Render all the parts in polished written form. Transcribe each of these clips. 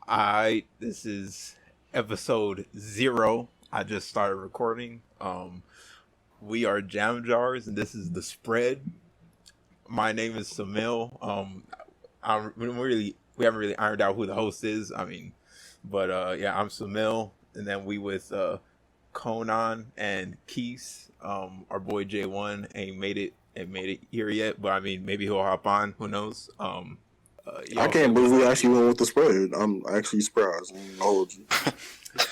This is episode 0. I just started recording. We are Jam Jars, and this is the spread. My name is Samill. We haven't really ironed out who the host is. Yeah, I'm Samill, and then we with Conan and Keese. Our boy J1 ain't made it here yet, but I mean maybe he'll hop on. Who knows? I can't believe we actually went with the spread. I'm actually surprised. I'm gonna hold you.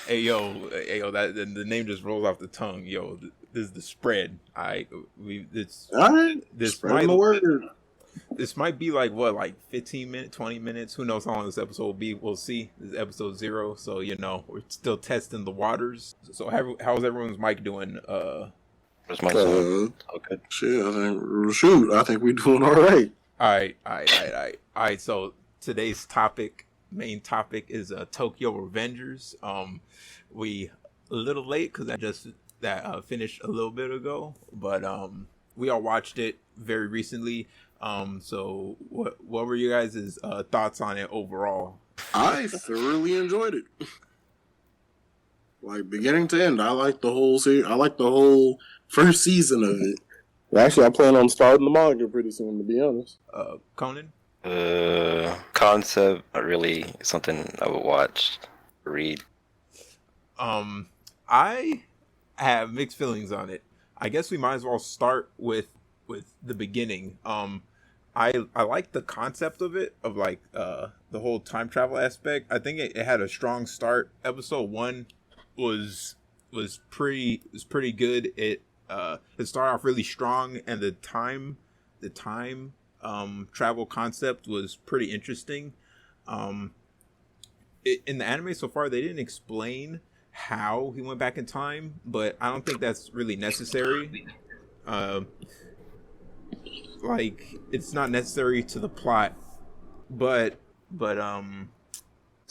Hey yo, that the name just rolls off the tongue. Yo, this is the spread. This Spreading the word. This might be like 15 minutes, 20 minutes. Who knows how long this episode will be? We'll see. This is episode 0, so we're still testing the waters. So how's everyone's mic doing? Where's my son? Okay. I think we're doing all right. All right. So today's main topic is Tokyo Revengers. We a little late because that finished a little bit ago, but we all watched it very recently. So what were you guys' thoughts on it overall? I thoroughly enjoyed it. Like beginning to end, I like the whole series. I like the whole first season of it. Actually, I plan on starting the manga pretty soon, to be honest. Conan? Concept, not really something I would watch, read. I have mixed feelings on it. I guess we might as well start with the beginning. I like the concept of it, of the whole time travel aspect. I think it had a strong start. Episode 1 was pretty good. It started off really strong, and the time travel concept was pretty interesting. In the anime so far, they didn't explain how he went back in time, but I don't think that's really necessary. It's not necessary to the plot, but I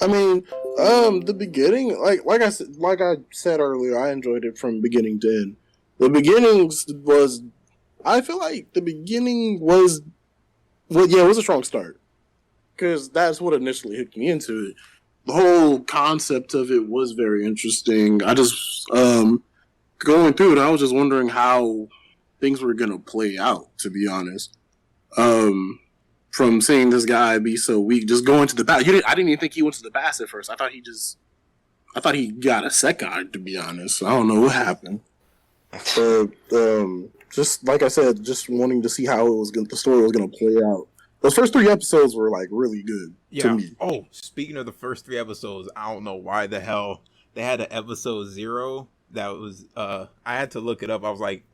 mean, the beginning, like I said earlier, I enjoyed it from beginning to end. The beginnings was, I feel like the beginning was, it was a strong start, because that's what initially hooked me into it. The whole concept of it was very interesting. I just, going through it, I was just wondering how things were going to play out, to be honest. From seeing this guy be so weak, just going to the past. I didn't even think he went to the past at first. I thought he got a second, to be honest. I don't know what happened. Just like I said, just wanting to see how the story was going to play out. Those first 3 episodes were really good to me. Oh, speaking of the first 3 episodes, I don't know why the hell they had an episode 0 that was. I had to look it up. I was like,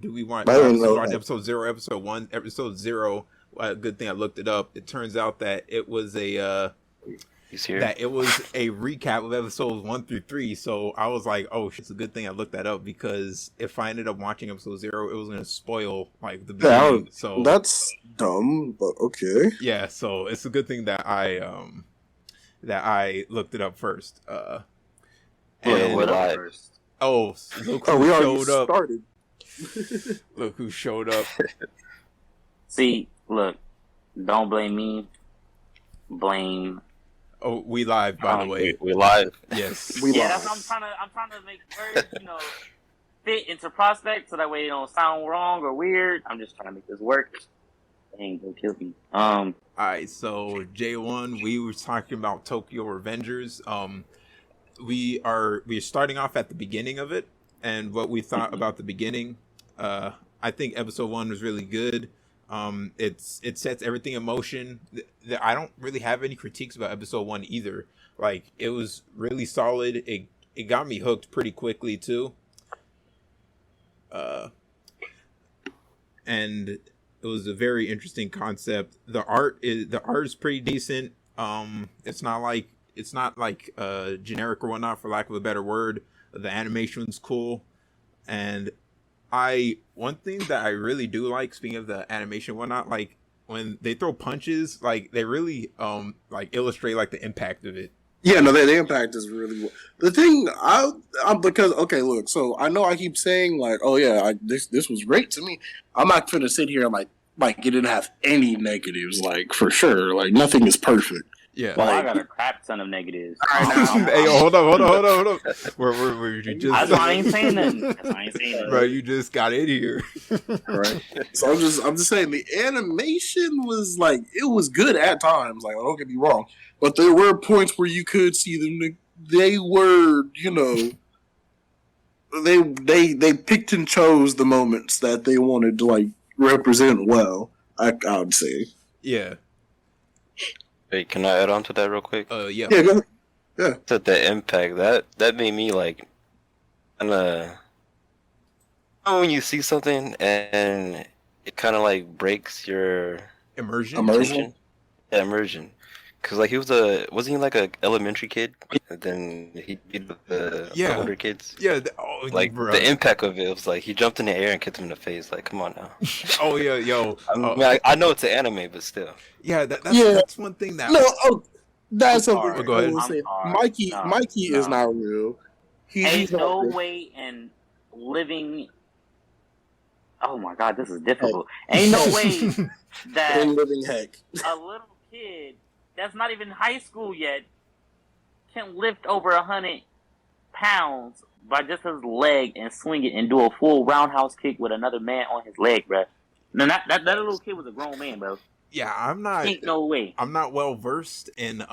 do we want episode 0, episode 1, episode 0? Good thing I looked it up. It turns out that it was a recap of episodes 1 through 3. So I was like, oh, it's a good thing I looked that up, because if I ended up watching episode 0, it was going to spoil the beginning. So that's dumb, but okay. Yeah, so it's a good thing that I looked it up first. First? Oh, look who showed up. Started. Look who showed up. See, look, don't blame me. Blame. Oh, we live, by the way. We live. Yes. That's what I'm trying to make words, fit into prospect, so that way it don't sound wrong or weird. I'm just trying to make this work. Dang, don't kill me. All right, so J1, we were talking about Tokyo Revengers. We're starting off at the beginning of it, and what we thought about the beginning. I think episode 1 was really good. It sets everything in motion. I don't really have any critiques about episode 1 either. It was really solid. It got me hooked pretty quickly too. And it was a very interesting concept. The art is pretty decent. It's not like generic or whatnot, for lack of a better word. The animation's cool, and one thing that I really do like, speaking of the animation and whatnot, when they throw punches, they really illustrate the impact of it. Yeah, no, the impact is really the thing. I'm because okay, look. So I know I keep saying oh yeah, this was great to me. I'm not gonna sit here and it didn't have any negatives, for sure. Nothing is perfect. Yeah. Well, I Like, got a crap ton of negatives. Hey, yo, hold on. Where you just? That's why I ain't saying nothing. Bro, you just got in here. right. So I'm just saying the animation was like it was good at times. Like don't get me wrong, but there were points where you could see them. They were, they picked and chose the moments that they wanted to like represent well. I would say. Yeah. Wait, can I add on to that real quick? Yeah. Yeah, go ahead. Yeah. To the impact that made me like, kind of. When you see something and it kind of like breaks your Immersion. Immersion. Yeah, immersion. Cause like wasn't he like a elementary kid? And then he beat the older kids. Yeah. Like bro. the impact of it was like he jumped in the air and kicked him in the face. Like, come on now. Oh yeah, yo. I know it's an anime, but still. Yeah, that's one thing that. No, that's I'm something sorry. Go ahead. I will say. I'm Mikey, sorry. Mikey is No. not real. Ain't He's not no real. way in living. Oh my god, this is difficult. Ain't no way that In living heck. a little kid that's not even high school yet can lift over 100 pounds by just his leg and swing it and do a full roundhouse kick with another man on his leg, bro. No, that little kid was a grown man, bro. Yeah, I'm not. Ain't no way. I'm not well versed in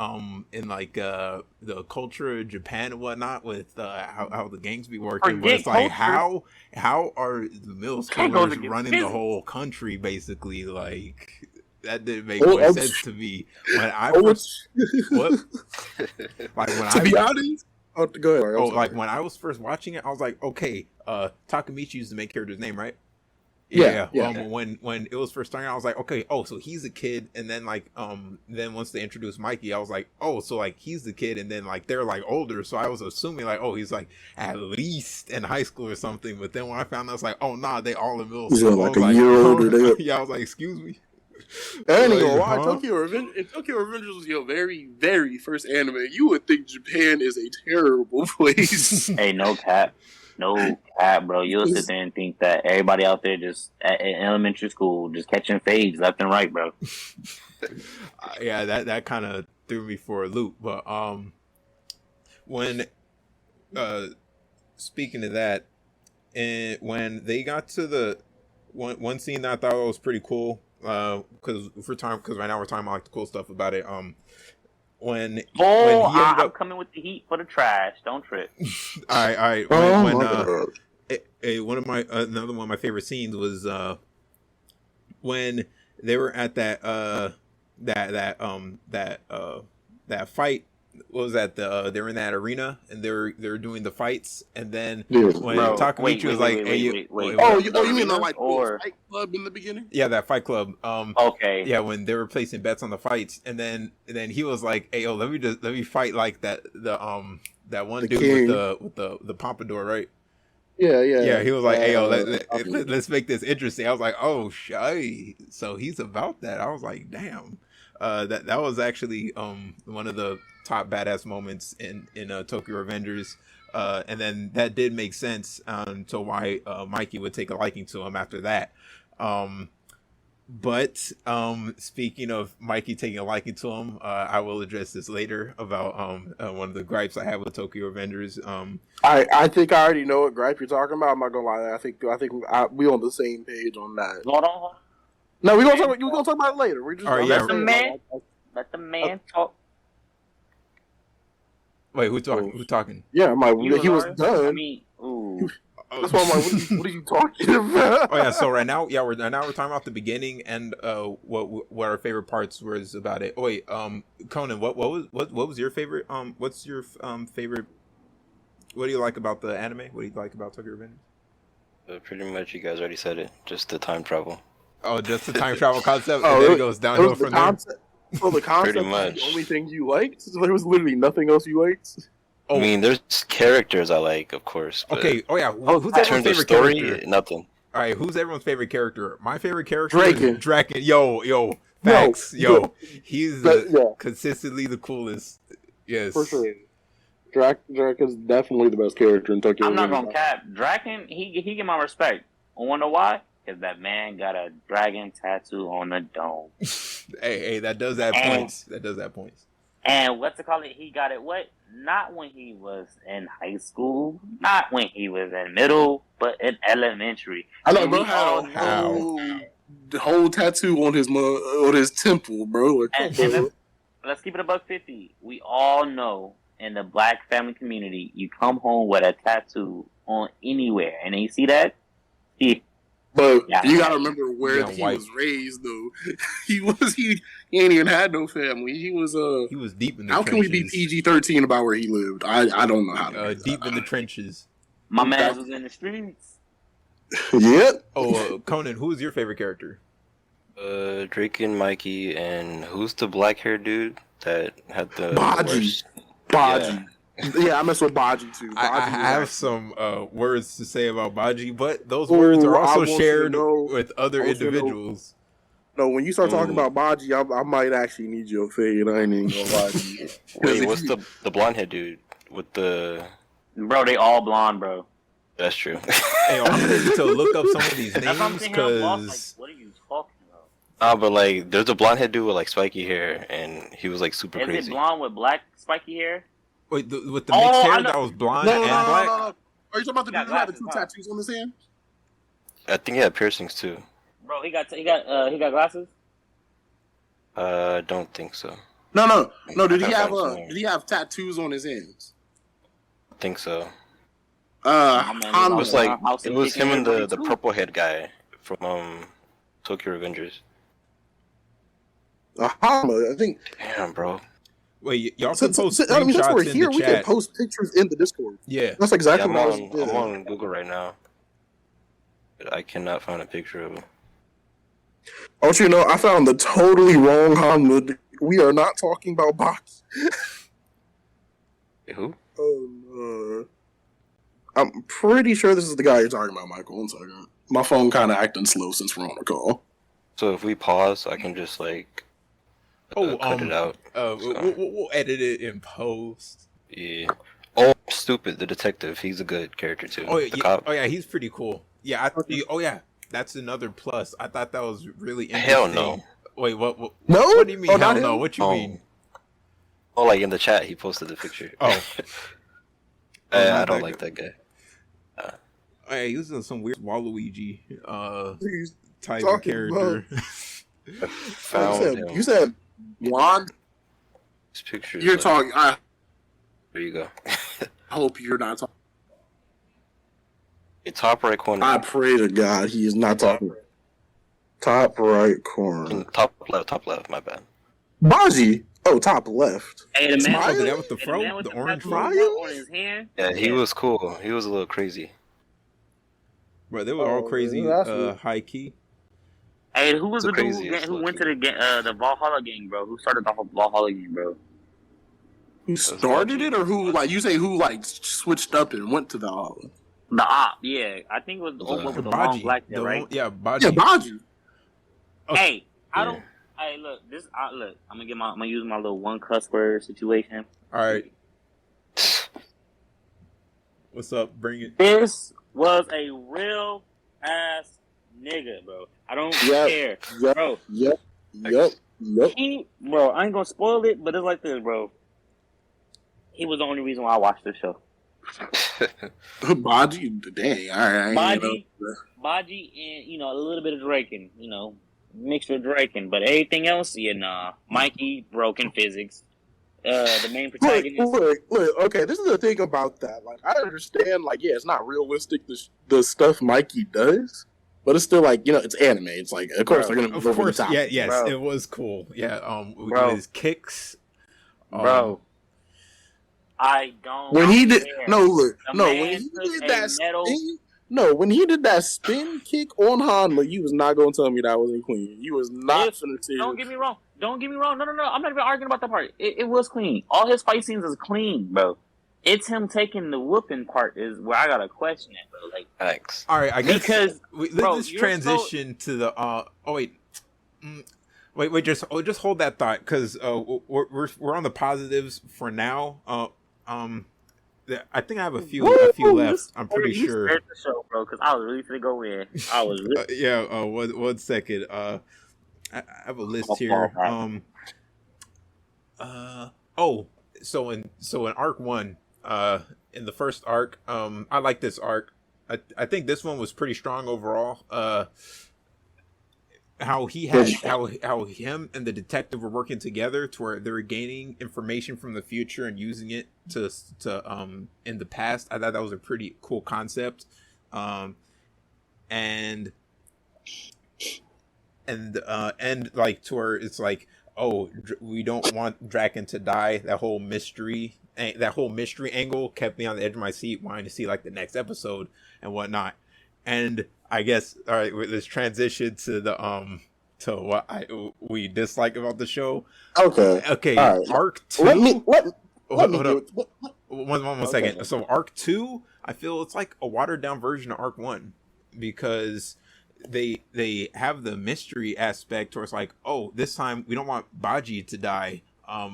like the culture of Japan and whatnot with how the gangs be working. But Forget it's like culture. how are the middle Can't go schoolers to get running the busy. whole country basically? Like that didn't make Oh, much I'm sense to me when I Oh, first what like when to I be honest, go ahead. Sorry, I'm oh sorry. like when I was first watching it, I was like, okay, Takamichi is the main character's name, right? Yeah. When it was first starting, I was like, okay, oh, so he's a kid, and then like then once they introduced Mikey, I was like, oh, so like he's the kid, and then like they're like older, so I was assuming like, oh, he's like at least in high school or something. But then when I found out, I was like, oh nah, they all in middle He's school. like I was a year older. yeah, I was like, excuse me. I ain't Like, gonna lie, huh? Tokyo Revengers was your very, very first anime. You would think Japan is a terrible place. Hey, no cap. No cap, bro. You'll sit there and think that everybody out there just in elementary school just catching fades left and right, bro. Yeah, that kind of threw me for a loop. But when speaking of that, and when they got to the one scene that I thought was pretty cool, because right now we're talking about like the cool stuff about it. When he ended I'm up, coming with the heat for the trash. Don't trip. all right. One of my another one of my favorite scenes was when they were at that fight. What was that? They're in that arena and they're doing the fights, and then when Bro, Takamichi was like, wait. Oh, you mean the like Or- fight club in the beginning? yeah, that fight club. Okay. Yeah, when they were placing bets on the fights, and then he was like, "Hey, yo, let me fight like that that one The dude king. with the pompadour, right?" Yeah. Yeah, he was like, "Hey, yo, let's make this interesting." I was like, "Oh, shy." So he's about that. I was like, "Damn." That was actually one of the top badass moments in Tokyo Revengers. And then that did make sense to why Mikey would take a liking to him after that. But speaking of Mikey taking a liking to him, I will address this later about one of the gripes I have with Tokyo Revengers. I think I already know what gripe you're talking about. I'm not gonna lie. I think we on the same page on that. Hold on. No, we're gonna talk about it later. We're just All right, yeah. Let the man talk. Wait, who's talking? Yeah, I'm like, You he was alright? done. I mean, ooh. That's why I'm like, what are you talking about? Oh yeah, so right now, we're talking about the beginning and what our favorite parts was about it. Oh wait, Conan, what was your favorite? What's your favorite? What do you like about the anime? What do you like about Tokyo Revengers? Pretty much, you guys already said it. Just the time travel. Oh, just the time travel concept, Oh, and then really? it goes downhill from there. So the concept Pretty is much. the only thing you liked? So there was literally nothing else you liked? Oh. I mean, there's characters I like, of course. But Okay. Oh yeah. Who's in everyone's terms of favorite story, character? nothing. All right. Who's everyone's favorite character? My favorite character Draken. is Draken. Yo. Facts. No, He's yeah. consistently the coolest. Yes. For sure. Drac is definitely the best character in Tokyo. I'm not Revengers. gonna cap. Draken, he get my respect. I wonder why? Because that man got a dragon tattoo on the dome. Hey, that does add And- points. That does add points. And what's it called? He got it what? Not when he was in high school, not when he was in middle, but in elementary. I know, And bro we had all a know whole tattoo on his temple, bro. Like, and let's keep it above 50. We all know in the black family community, you come home with a tattoo on anywhere, and then you see that. But Yeah. you gotta remember where Yeah, he white. was raised, though. he ain't even had no family. He was deep in the How trenches. can we be PG-13 about where he lived? I don't know how to. Deep in the trenches. My man was in the streets. Yep. Oh, Conan, who is your favorite character? Drake and Mikey, and who's the black haired dude that had the Baji. worst? Baji. Yeah, I mess with Baji too. I Baji have was some words to say about Baji, but those words are I also want you to shared know- with other I want you to know- individuals. No, when you start talking Ooh. about Baji, I might actually need your fade. I ain't even gonna lie to you. Wait, what's the blonde head dude with the? Bro, they all blonde, bro. That's true. Hey, I'm gonna need to look up some of these That's what I'm names saying. I'm lost. Like, because what are you talking about? Nah, but like, there's a blonde head dude with like spiky hair, and he was like super Is crazy. it blonde with black spiky hair? wait, with the Oh, mixed I hair know. that was blonde No, and no, no, black. no, no. Are you talking about the He got dude who had the glasses, two huh? tattoos on his hand? I think he had piercings too. Bro, he got glasses. Don't think so. No. Did he I have found some. Did he have tattoos on his hands? I think so. My man Han It was was like- like House it and was Chicken him and Everybody the too. purple head guy from Tokyo Revengers. Hama, I think. Damn, bro. Wait, y'all can post I mean, since we're screenshots in here, the we can chat. post pictures in the Discord. Yeah, That's Yeah, exactly I'm what I was on doing. I'm on Google right now. But I cannot find a picture of him. I want you to know, I found the totally wrong Hama. We are not talking about Baki. Wait, who? Oh, I'm pretty sure this is the guy you're talking about, Michael. One second. My phone kind of acting slow since we're on the call. So if we pause, I can just like cut it out. We'll edit it in post. Yeah. Oh, stupid! The detective. He's a good character too. Oh The yeah, cop. oh yeah, he's pretty cool. Yeah, oh yeah, that's another plus. I thought that was really interesting. Hell no. Wait, what? No? What do you mean? Oh, hell not no? him? What you Oh. mean? Oh, like in the chat, he posted the picture. Oh. I not don't that like good. that guy. Hey, he was in some weird Waluigi He's type of talking character. Found him. you said blonde? This picture. You're talking. I There you go. hope you're not talking. The top right corner. I pray to God he is not talking. Top right corner. Top left. My bad. Baji. Oh, top left. Hey, the man Smile? with Oh, that with the hey, fro? man with The orange tattoo fro? on his hand. Yeah, he was cool. He was a little crazy. Bro, they were all Oh, crazy, that's what- high key. Hey, who was The the dude craziest who went to looking. the Valhalla gang, bro? Who started the whole Valhalla gang, bro? Who started it, or who like you say who like switched up and went to the Valhalla? The op, yeah. I think it was the old one with the long Baji. black hair, right? Yeah, Baji. Yeah, Baji. Hey, I Yeah. don't. Hey, look, look. I'm gonna use my little one cuss word situation. All right. What's up? Bring it. This was a real ass nigga, bro. I don't Yep. care, Yep. bro. Yep. Bro, I ain't gonna spoil it, but it's like this, bro. He was the only reason why I watched this show. Baji. Dang. All right. Baji, Baji, and a little bit of Draken, mixed with Draken, but everything else, nah. Mikey, broken physics. The main protagonist. Look. Okay, this is the thing about that. Like, I understand. Like, yeah, it's not realistic. The stuff Mikey does, but it's still like it's anime. It's like, of course they're gonna Of move over course, the top. yeah, yes, Bro. it was cool. Yeah, Bro. with his kicks, Bro, I don't. When he did care. look, The no, man when he took did a that metal- spin, no, when he did that spin kick on Hanma, you was not gonna tell me that wasn't clean. You was not If- finna say. Don't get me wrong. No. I'm not even arguing about that part. It was clean. All his fight scenes is clean, bro. It's him taking the whooping part is where I gotta question it, bro. Like, Thanks. All right, I guess Because, bro, let's you're transition to the. Oh wait, wait, just hold that thought because we're on the positives for now. I think I have a few left. I'm pretty you sure. scared the show, bro, because I was really finna go in. I was really. Yeah. One second. I have a list here. Oh, so in arc one, in the first arc, I like this arc. I think this one was pretty strong overall. How him and the detective were working together to where they were gaining information from the future and using it to in the past. I thought that was a pretty cool concept. And like to where it's like, oh, we don't want Draken to die. That whole mystery angle kept me on the edge of my seat, wanting to see like the next episode and whatnot. And I guess, all right, let's transition to the to what we dislike about the show. Okay. All right. Arc 2. Let me Hold up. do it. One second. So Arc 2, I feel it's like a watered down version of Arc 1 because they have the mystery aspect where it's like, oh, this time we don't want Baji to die.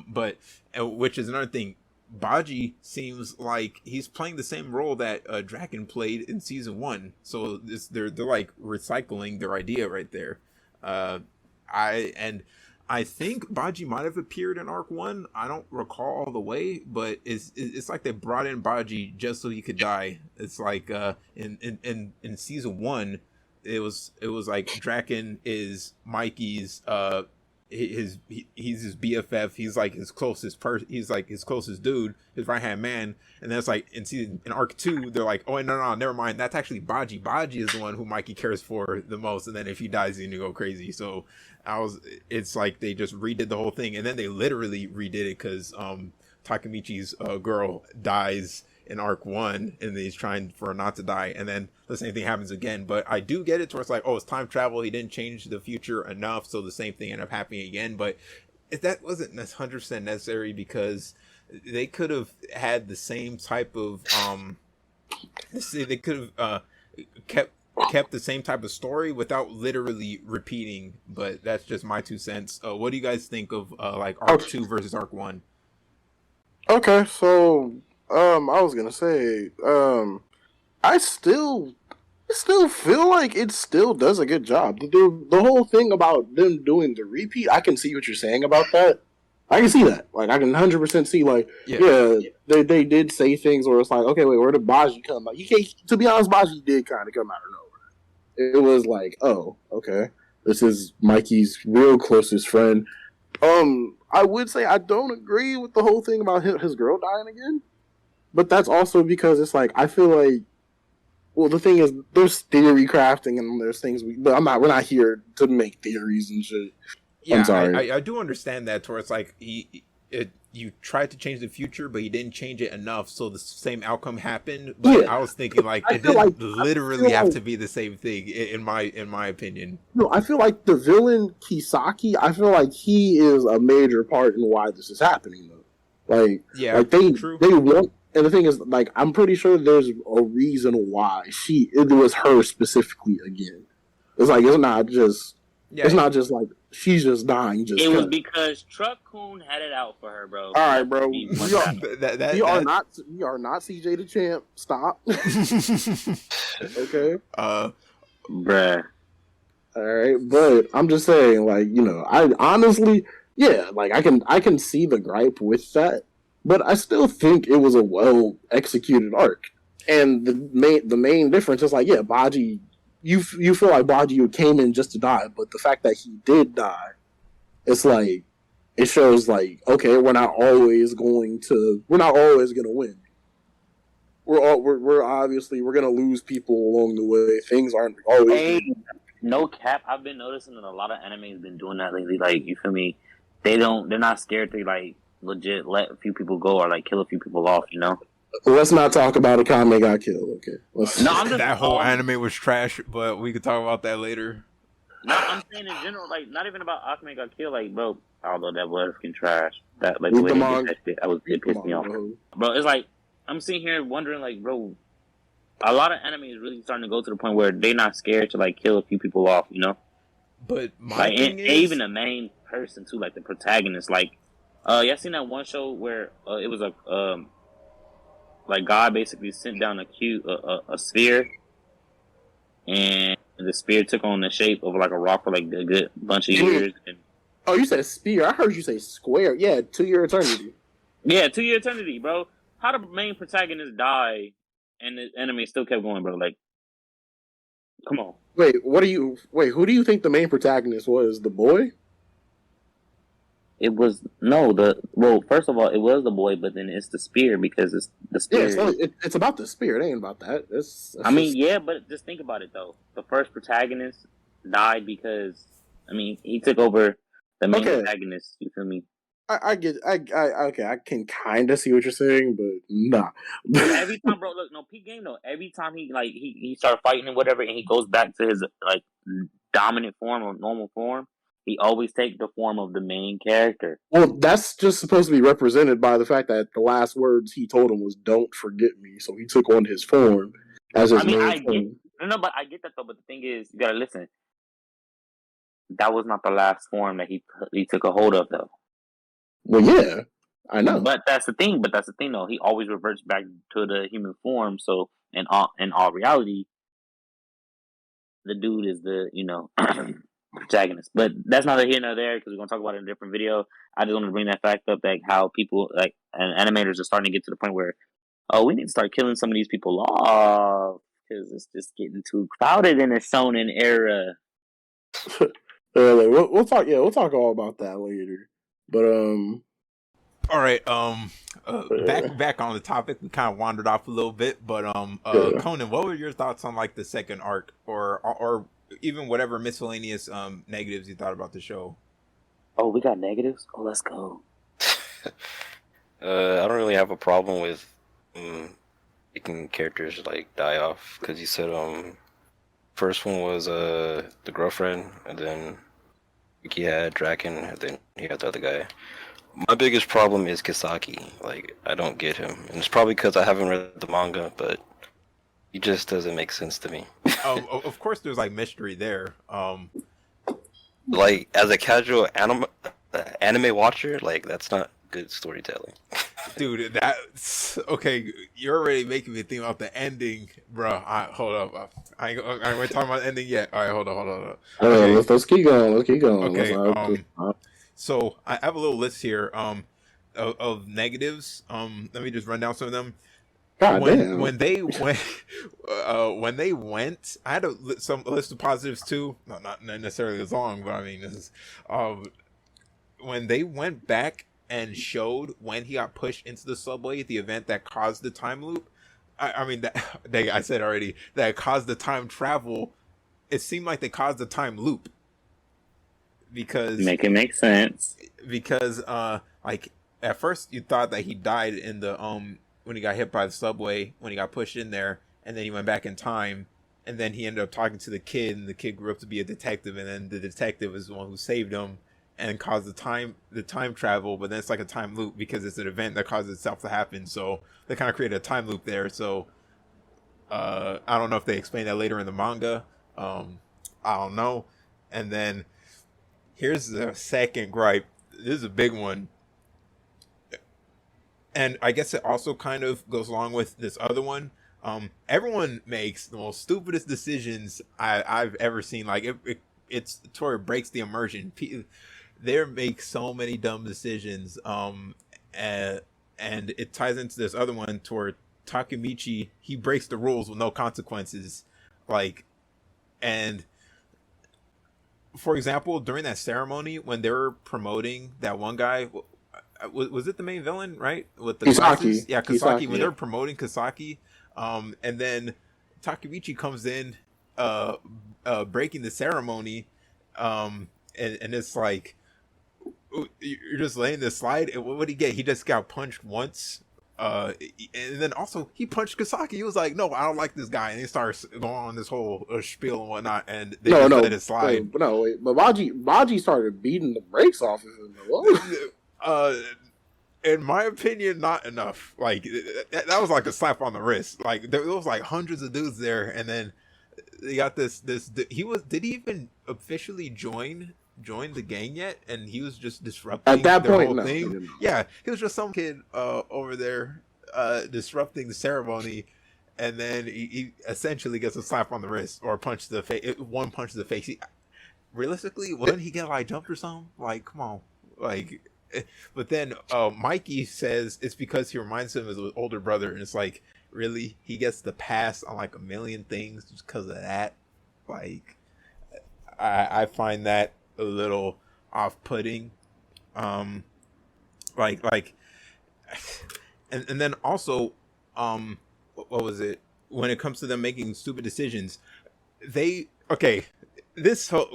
But which is another thing. Baji seems like he's playing the same role that Draken played in season 1. So they're like recycling their idea right there. I think Baji might have appeared in arc 1. I don't recall all the way, but it's like they brought in Baji just so he could die. It's like in season 1, it was like Draken is Mikey's he's his BFF. He's like his closest he's like his closest dude, his right hand man. And then it's like in arc 2, they're like, oh no, never mind. That's actually Baji. Baji is the one who Mikey cares for the most. And then if he dies, he's gonna go crazy. So it's like they just redid the whole thing, and then they literally redid it because Takemichi's girl dies in arc 1, and he's trying for her not to die, and then the same thing happens again. But I do get it to where it's like, oh, it's time travel. He didn't change the future enough, so the same thing ended up happening again. But if that wasn't 100% necessary, because they could have had the same type of they could have kept the same type of story without literally repeating. But that's just my 2 cents. What do you guys think of like arc 2 versus arc 1? Okay, so I was gonna say, I still feel like it still does a good job. The whole thing about them doing the repeat, I can see what you're saying about that. I can see that. Like, I can 100% see, like, yeah, they did say things where it's like, okay, wait, where did Baji come out? To be honest, Baji did kind of come out of nowhere. It was like, oh, okay, this is Mikey's real closest friend. I would say I don't agree with the whole thing about his girl dying again. But that's also because it's like, I feel like, well, the thing is, there's theory crafting and there's things but we're not here to make theories and shit. Yeah, I'm sorry. I do understand that, where it's like, you tried to change the future, but you didn't change it enough, so the same outcome happened. But I was thinking, like, it didn't literally have to be the same thing, in my opinion. No, I feel like the villain, Kisaki, I feel like he is a major part in why this is happening, though. Like, yeah, like they want. And the thing is, like, I'm pretty sure there's a reason why it was her specifically again. It's like, it's not just like she's just dying. Was because Truck-kun had it out for her, bro. All right, bro. We are not CJ the Champ. Stop. Okay. Bruh. All right, but I'm just saying, like, you know, I honestly, yeah, like, I can see the gripe with that. But I still think it was a well executed arc, and the main difference is like, yeah, Baji, you feel like Baji came in just to die, but the fact that he did die, it's like it shows like, okay, we're not always gonna win. We're obviously gonna lose people along the way. Things aren't always. Hey, no cap. I've been noticing that a lot of anime has been doing that lately. Like, you feel me? They're not scared to like legit let a few people go or like kill a few people off, you know. Let's not talk about Akame got killed, okay? That whole anime was trash, but we could talk about that later. No, I'm saying in general, like, not even about Akame got killed, like, bro, although that was fucking trash. That, like, the way they did that shit, it pissed me off. Bro, it's like, I'm sitting here wondering, like, bro, a lot of anime is really starting to go to the point where they're not scared to, like, kill a few people off, you know? But my like, thing is... even the main person, too, like, the protagonist, like, y'all seen that one show where it was like God basically sent down a sphere, and the sphere took on the shape of like a rock for like a good bunch of years. And, oh, you said spear. I heard you say square. Yeah, 2 year eternity. Yeah, 2 year eternity, bro. How the main protagonist die and the anime still kept going, bro? Like, come on. Wait, who do you think the main protagonist was? The boy? It was no the well. First of all, it was the boy, but then it's the spear because it's the Yeah, spear. it's about the spirit. It ain't about that. I mean, yeah, but just think about it though. The first protagonist died because I mean he took over the main Okay. protagonist. You feel me? Okay, I can kind of see what you're saying, but nah. Every time, bro, look, no peak game though. Every time he started fighting and whatever, and he goes back to his like dominant form or normal form, he always takes the form of the main character. Well, that's just supposed to be represented by the fact that the last words he told him was "Don't forget me," so he took on his form as his I mean, main I get form. no, but I get that though. But the thing is, you gotta listen. That was not the last form that he took a hold of though. Well, yeah, I know. But that's the thing. But that's the thing though. He always reverts back to the human form. So in all reality, the dude is the protagonist. But that's neither here nor there because we're gonna talk about it in a different video. I just wanted to bring that fact up, like how people like and animators are starting to get to the point where we need to start killing some of these people off because it's just getting too crowded in the shonen era. We'll talk. Yeah, we'll talk all about that later. But All right. Back on the topic. We kind of wandered off a little bit, but Yeah. Conan, what were your thoughts on like the second arc, or even whatever miscellaneous negatives you thought about the show? Oh, we got negatives. Oh, let's go. I don't really have a problem with making characters like die off because you said first one was the girlfriend and then he had Draken and then he had the other guy. My biggest problem is Kisaki. Like I don't get him, and it's probably because I haven't read the manga, but he just doesn't make sense to me. Of course, there's like mystery there. Like as a casual anime watcher, like that's not good storytelling. Dude, that's okay. You're already making me think about the ending, bro. Hold up. I ain't talking about the ending yet. All right, hold on. Okay. Let's keep going. Okay. So I have a little list here. Of negatives. Let me just run down some of them. God damn. When they went, I had some list of positives too. No, not necessarily as long, but I mean, this is, when they went back and showed when he got pushed into the subway, the event that caused the time loop. I mean I said already that caused the time travel. It seemed like they caused the time loop because make it make sense. Because like at first you thought that he died in the when he got hit by the subway when he got pushed in there, and then he went back in time, and then he ended up talking to the kid, and the kid grew up to be a detective, and then the detective is the one who saved him and caused the time travel. But then it's like a time loop because it's an event that causes itself to happen. So they kind of created a time loop there. So I don't know if they explain that later in the manga. I don't know. And then here's the second gripe. This is a big one. And I guess it also kind of goes along with this other one. Everyone makes the most stupidest decisions I've ever seen. Like it's to where it breaks the immersion. They make so many dumb decisions. And it ties into this other one to where Takemichi, he breaks the rules with no consequences. Like, and for example, during that ceremony when they were promoting that one guy. Was it the main villain, right? With the glasses? Yeah, Kisaki. When they're promoting Kisaki, and then Takemichi comes in, breaking the ceremony, and it's like, you're just laying this slide. And what did he get? He just got punched once. And then also he punched Kisaki. He was like, "No, I don't like this guy," and he starts going on this whole spiel and whatnot. And they let it slide. But Baji started beating the brakes off of him. In my opinion, not enough. Like that was like a slap on the wrist. Like there was like hundreds of dudes there, and then they got this. Did he even officially join the gang yet? And he was just disrupting at that point. Whole thing. Yeah, he was just some kid over there disrupting the ceremony, and then he essentially gets a slap on the wrist or a punch to the face. One punch to the face. Realistically, wouldn't he get like jumped or something? Like, come on, like. But then Mikey says it's because he reminds him of his older brother, and it's like, really, he gets the pass on like a million things just because of that. Like, I find that a little off-putting. Like, and then also, what was it? When it comes to them making stupid decisions, this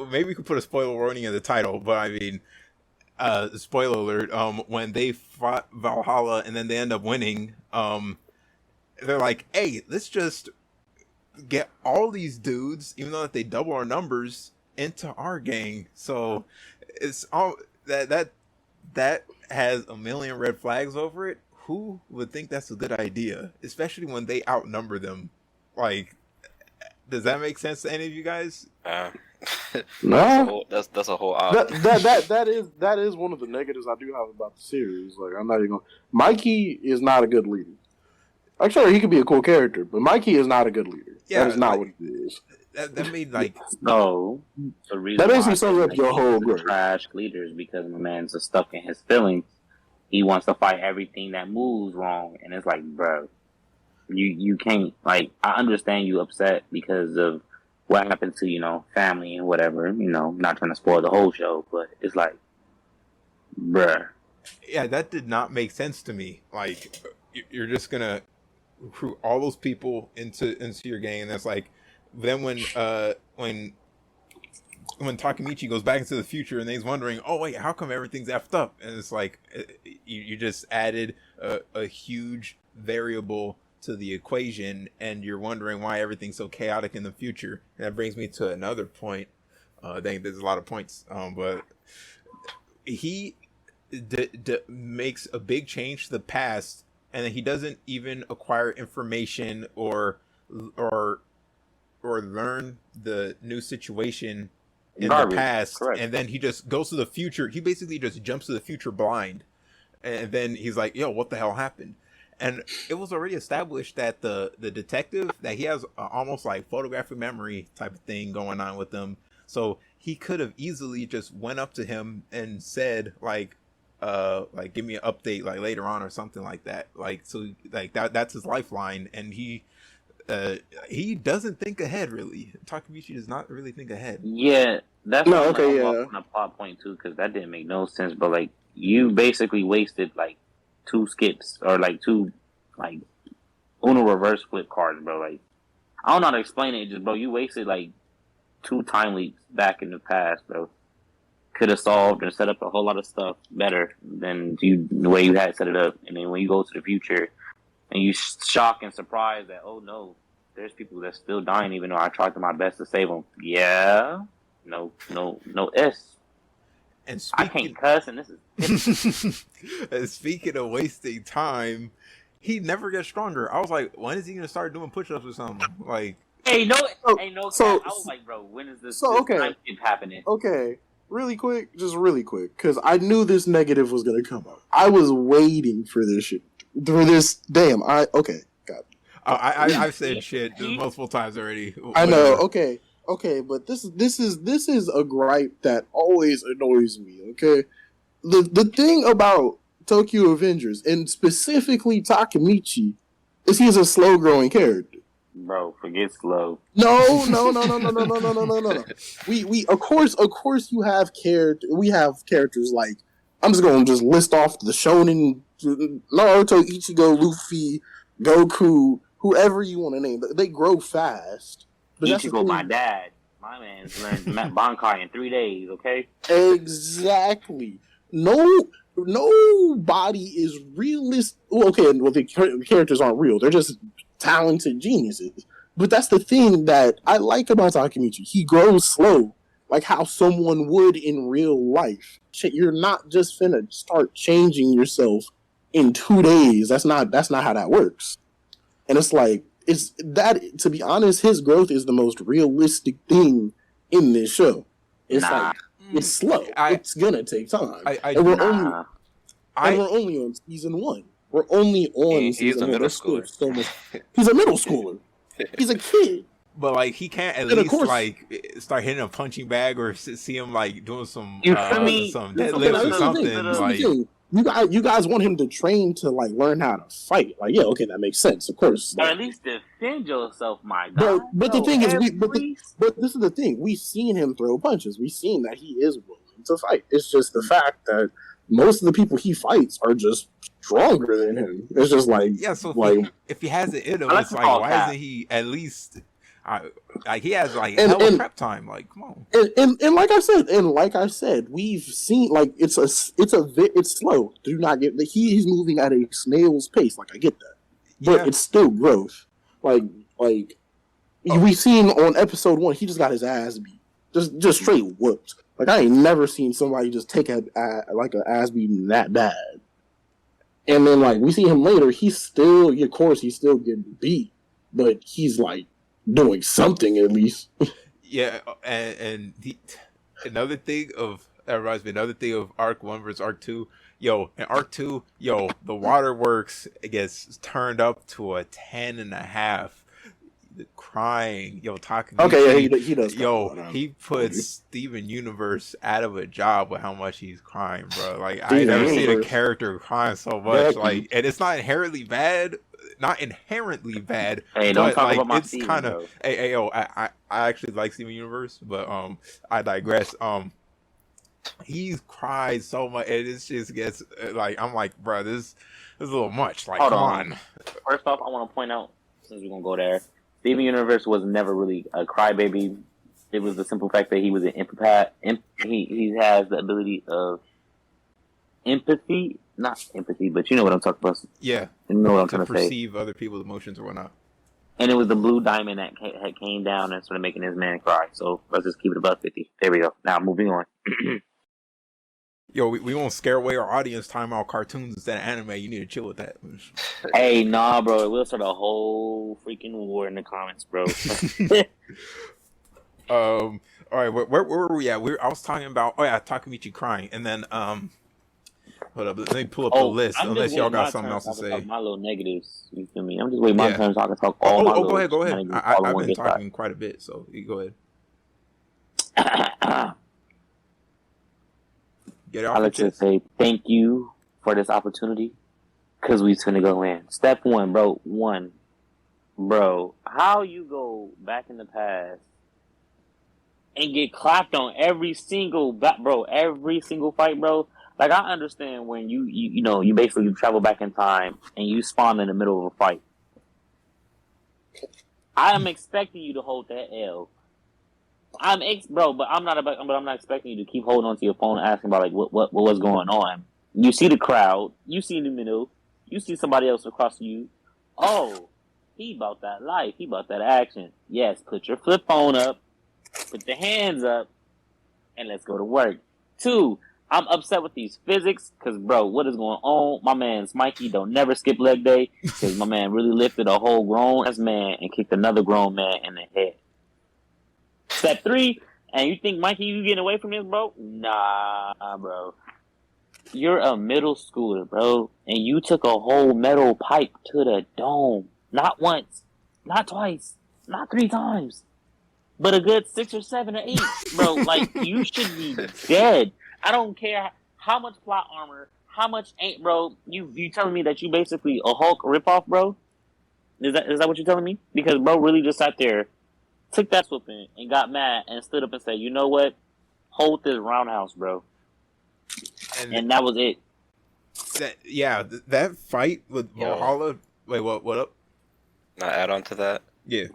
maybe we could put a spoiler warning in the title, but I mean, spoiler alert. When they fought Valhalla and then they end up winning, they're like, hey, let's just get all these dudes, even though that they double our numbers, into our gang. So it's all that has a million red flags over it. Who would think that's a good idea, especially when they outnumber them? Like, does that make sense to any of you guys? No, that's a whole that is one of the negatives I do have about the series. Like, I'm not even gonna. Mikey is not a good leader. I'm sure he could be a cool character, but Mikey is not a good leader. Yeah, that is not what he is. That made like no. The reason that basically sums up your whole group. Trash leaders because the man's just stuck in his feelings. He wants to fight everything that moves wrong, and it's like, bro, you can't. Like, I understand you upset because of what happened to family and whatever. Not trying to spoil the whole show, but it's like, bruh. Yeah, that did not make sense to me. Like, you're just gonna recruit all those people into your gang, and that's like, then when Takemichi goes back into the future and he's wondering, oh wait, how come everything's effed up? And it's like, you just added a huge variable to the equation, and you're wondering why everything's so chaotic in the future. And that brings me to another point. I think there's a lot of points, but he makes a big change to the past, and then he doesn't even acquire information or learn the new situation in the past. Correct. And then he just goes to the future. He basically just jumps to the future blind, and then he's like, yo, what the hell happened? And it was already established that the detective, that he has almost like photographic memory type of thing going on with him. So he could have easily just went up to him and said like give me an update like later on or something like that. Like, so like that's his lifeline, and he doesn't think ahead, really. Takemichi does not really think ahead. Yeah, that's on a plot point too, because that didn't make no sense. But like, you basically wasted like 2 skips or like 2 like Uno reverse flip cards, bro. Like, I don't know how to explain it. Just, bro, you wasted like 2 time leaps back in the past, bro. Could have solved and set up a whole lot of stuff better than the way you had set it up. And then when you go to the future and you shock and surprise that, oh no, there's people that's still dying even though I tried to my best to save them. Yeah, no S. And I can't cuss, and this is. Speaking of wasting time, he never gets stronger. I was like, when is he gonna start doing push-ups or something? Like, I was like, bro, when is this time skip happening? Okay. Really quick, because I knew this negative was going to come up. I was waiting for this shit. I've said shit multiple times already. I know, okay, but this is a gripe that always annoys me, okay? The thing about Tokyo Avengers, and specifically Takemichi, is he's a slow-growing character. Bro, forget slow. No. We of course you have we have characters like, I'm just gonna list off the shonen, Naruto, Ichigo, Luffy, Goku, whoever you want to name. They grow fast. But Ichigo, my dad. My man's learned Bankai in 3 days, okay? Exactly. Nobody is realistic. Well, the characters aren't real. They're just talented geniuses. But that's the thing that I like about Takemichi. He grows slow, like how someone would in real life. You're not just finna start changing yourself in 2 days. That's not how that works. And it's like, to be honest, his growth is the most realistic thing in this show. It's it's slow. It's gonna take time. We're only on season 1. We're only on season 1. He's a middle schooler. He's a middle schooler. He's a kid. but like he can't at And of least course- like start hitting a punching bag or see him like doing some You feel me? some That's deadlifts or the thing. something. That's the Like thing. You guys want him to train to like learn how to fight. Like, yeah, okay, that makes sense, of course. Or at least defend yourself, my But God. but the thing is, every- but this is the thing. We've seen him throw punches. We've seen that he is willing to fight. It's just the fact that most of the people he fights are just stronger than him. It's just like yeah, so like if he has it in him, I like it's to like call why Cap. isn't he at least like he has like And- hell of and- prep time? Like come on. and like I said, we've seen like it's slow. Do not get he's moving at a snail's pace. Like I get that, but Yeah. it's still growth. Like we've seen on episode 1, he just got his ass beat, just straight whooped. Like I ain't never seen somebody just take a ass beating that bad. And then like we see him later, he's still, of course, he's still getting beat, but he's like doing something at least. Yeah, and another thing of that reminds me another thing of Arc 1 versus Arc 2. Yo, in Arc 2, the waterworks gets turned up to a 10.5. The crying, talking. Okay, yeah, he does. He puts Steven Universe out of a job with how much he's crying, bro. Like I Steven never seen a Universe. character crying so much. Yeah. Like, and it's not inherently bad. Hey, don't but talk like about my it's Steven, kind bro. of. Hey, yo, I actually like Steven Universe, but I digress. He's cried so much, and it just gets like I'm like, bro, this is a little much. Like, Hold come on. on. First off, I want to point out, since we're gonna go there, Steven Universe was never really a crybaby. It was the simple fact that he was an empath. He has the ability of empathy, not empathy, but you know what I'm talking about. Yeah, You know what I'm to trying to say. perceive other people's emotions or whatnot. And it was the blue diamond that had came down and started making his man cry. So let's just keep it above 50. There we go. Now moving on. Yo, we won't scare away our audience talking about cartoons instead of anime. You need to chill with that. Hey, nah, bro. We'll start a whole freaking war in the comments, bro. All right, where were we at? I was talking about Takamichi crying, and then hold up, let me pull up the list. I'm Unless just y'all waiting my got something turn else to so I can say. talk my little negatives. You feel me? I'm just waiting my Yeah. turn so I can talk all my Go ahead. shenanigans all in I've one been good talking quite a bit, so you go ahead. shot. Get it off I'd your like to chest. say thank you for this opportunity, because we finna go in. Step 1, bro. Bro, how you go back in the past and get clapped on every single fight, bro. Like, I understand when you basically travel back in time and you spawn in the middle of a fight. I am expecting you to hold that L. But I'm not expecting you to keep holding on to your phone and asking about like what was going on. You see the crowd, you see the middle, you see somebody else across you. Oh, he about that life, he about that action. Yes, put your flip phone up, put the hands up, and let's go to work. 2, I'm upset with these physics, because, bro, what is going on? My man Mikey don't never skip leg day, because my man really lifted a whole grown-ass man and kicked another grown man in the head. Step 3, and you think, Mikey, you getting away from this, bro? Nah, bro. You're a middle schooler, bro, and you took a whole metal pipe to the dome. Not once, not twice, not 3 times, but a good 6 or 7 or 8, bro. Like, you should be dead. I don't care how much plot armor, how much ain't, bro. You telling me that you basically a Hulk ripoff, bro? Is that what you're telling me? Because bro really just sat there, took that whooping, and got mad and stood up and said, "You know what? Hold this roundhouse, bro." And that was it. That fight with Yo. Valhalla. Wait, what up? Not add on to that. Yeah.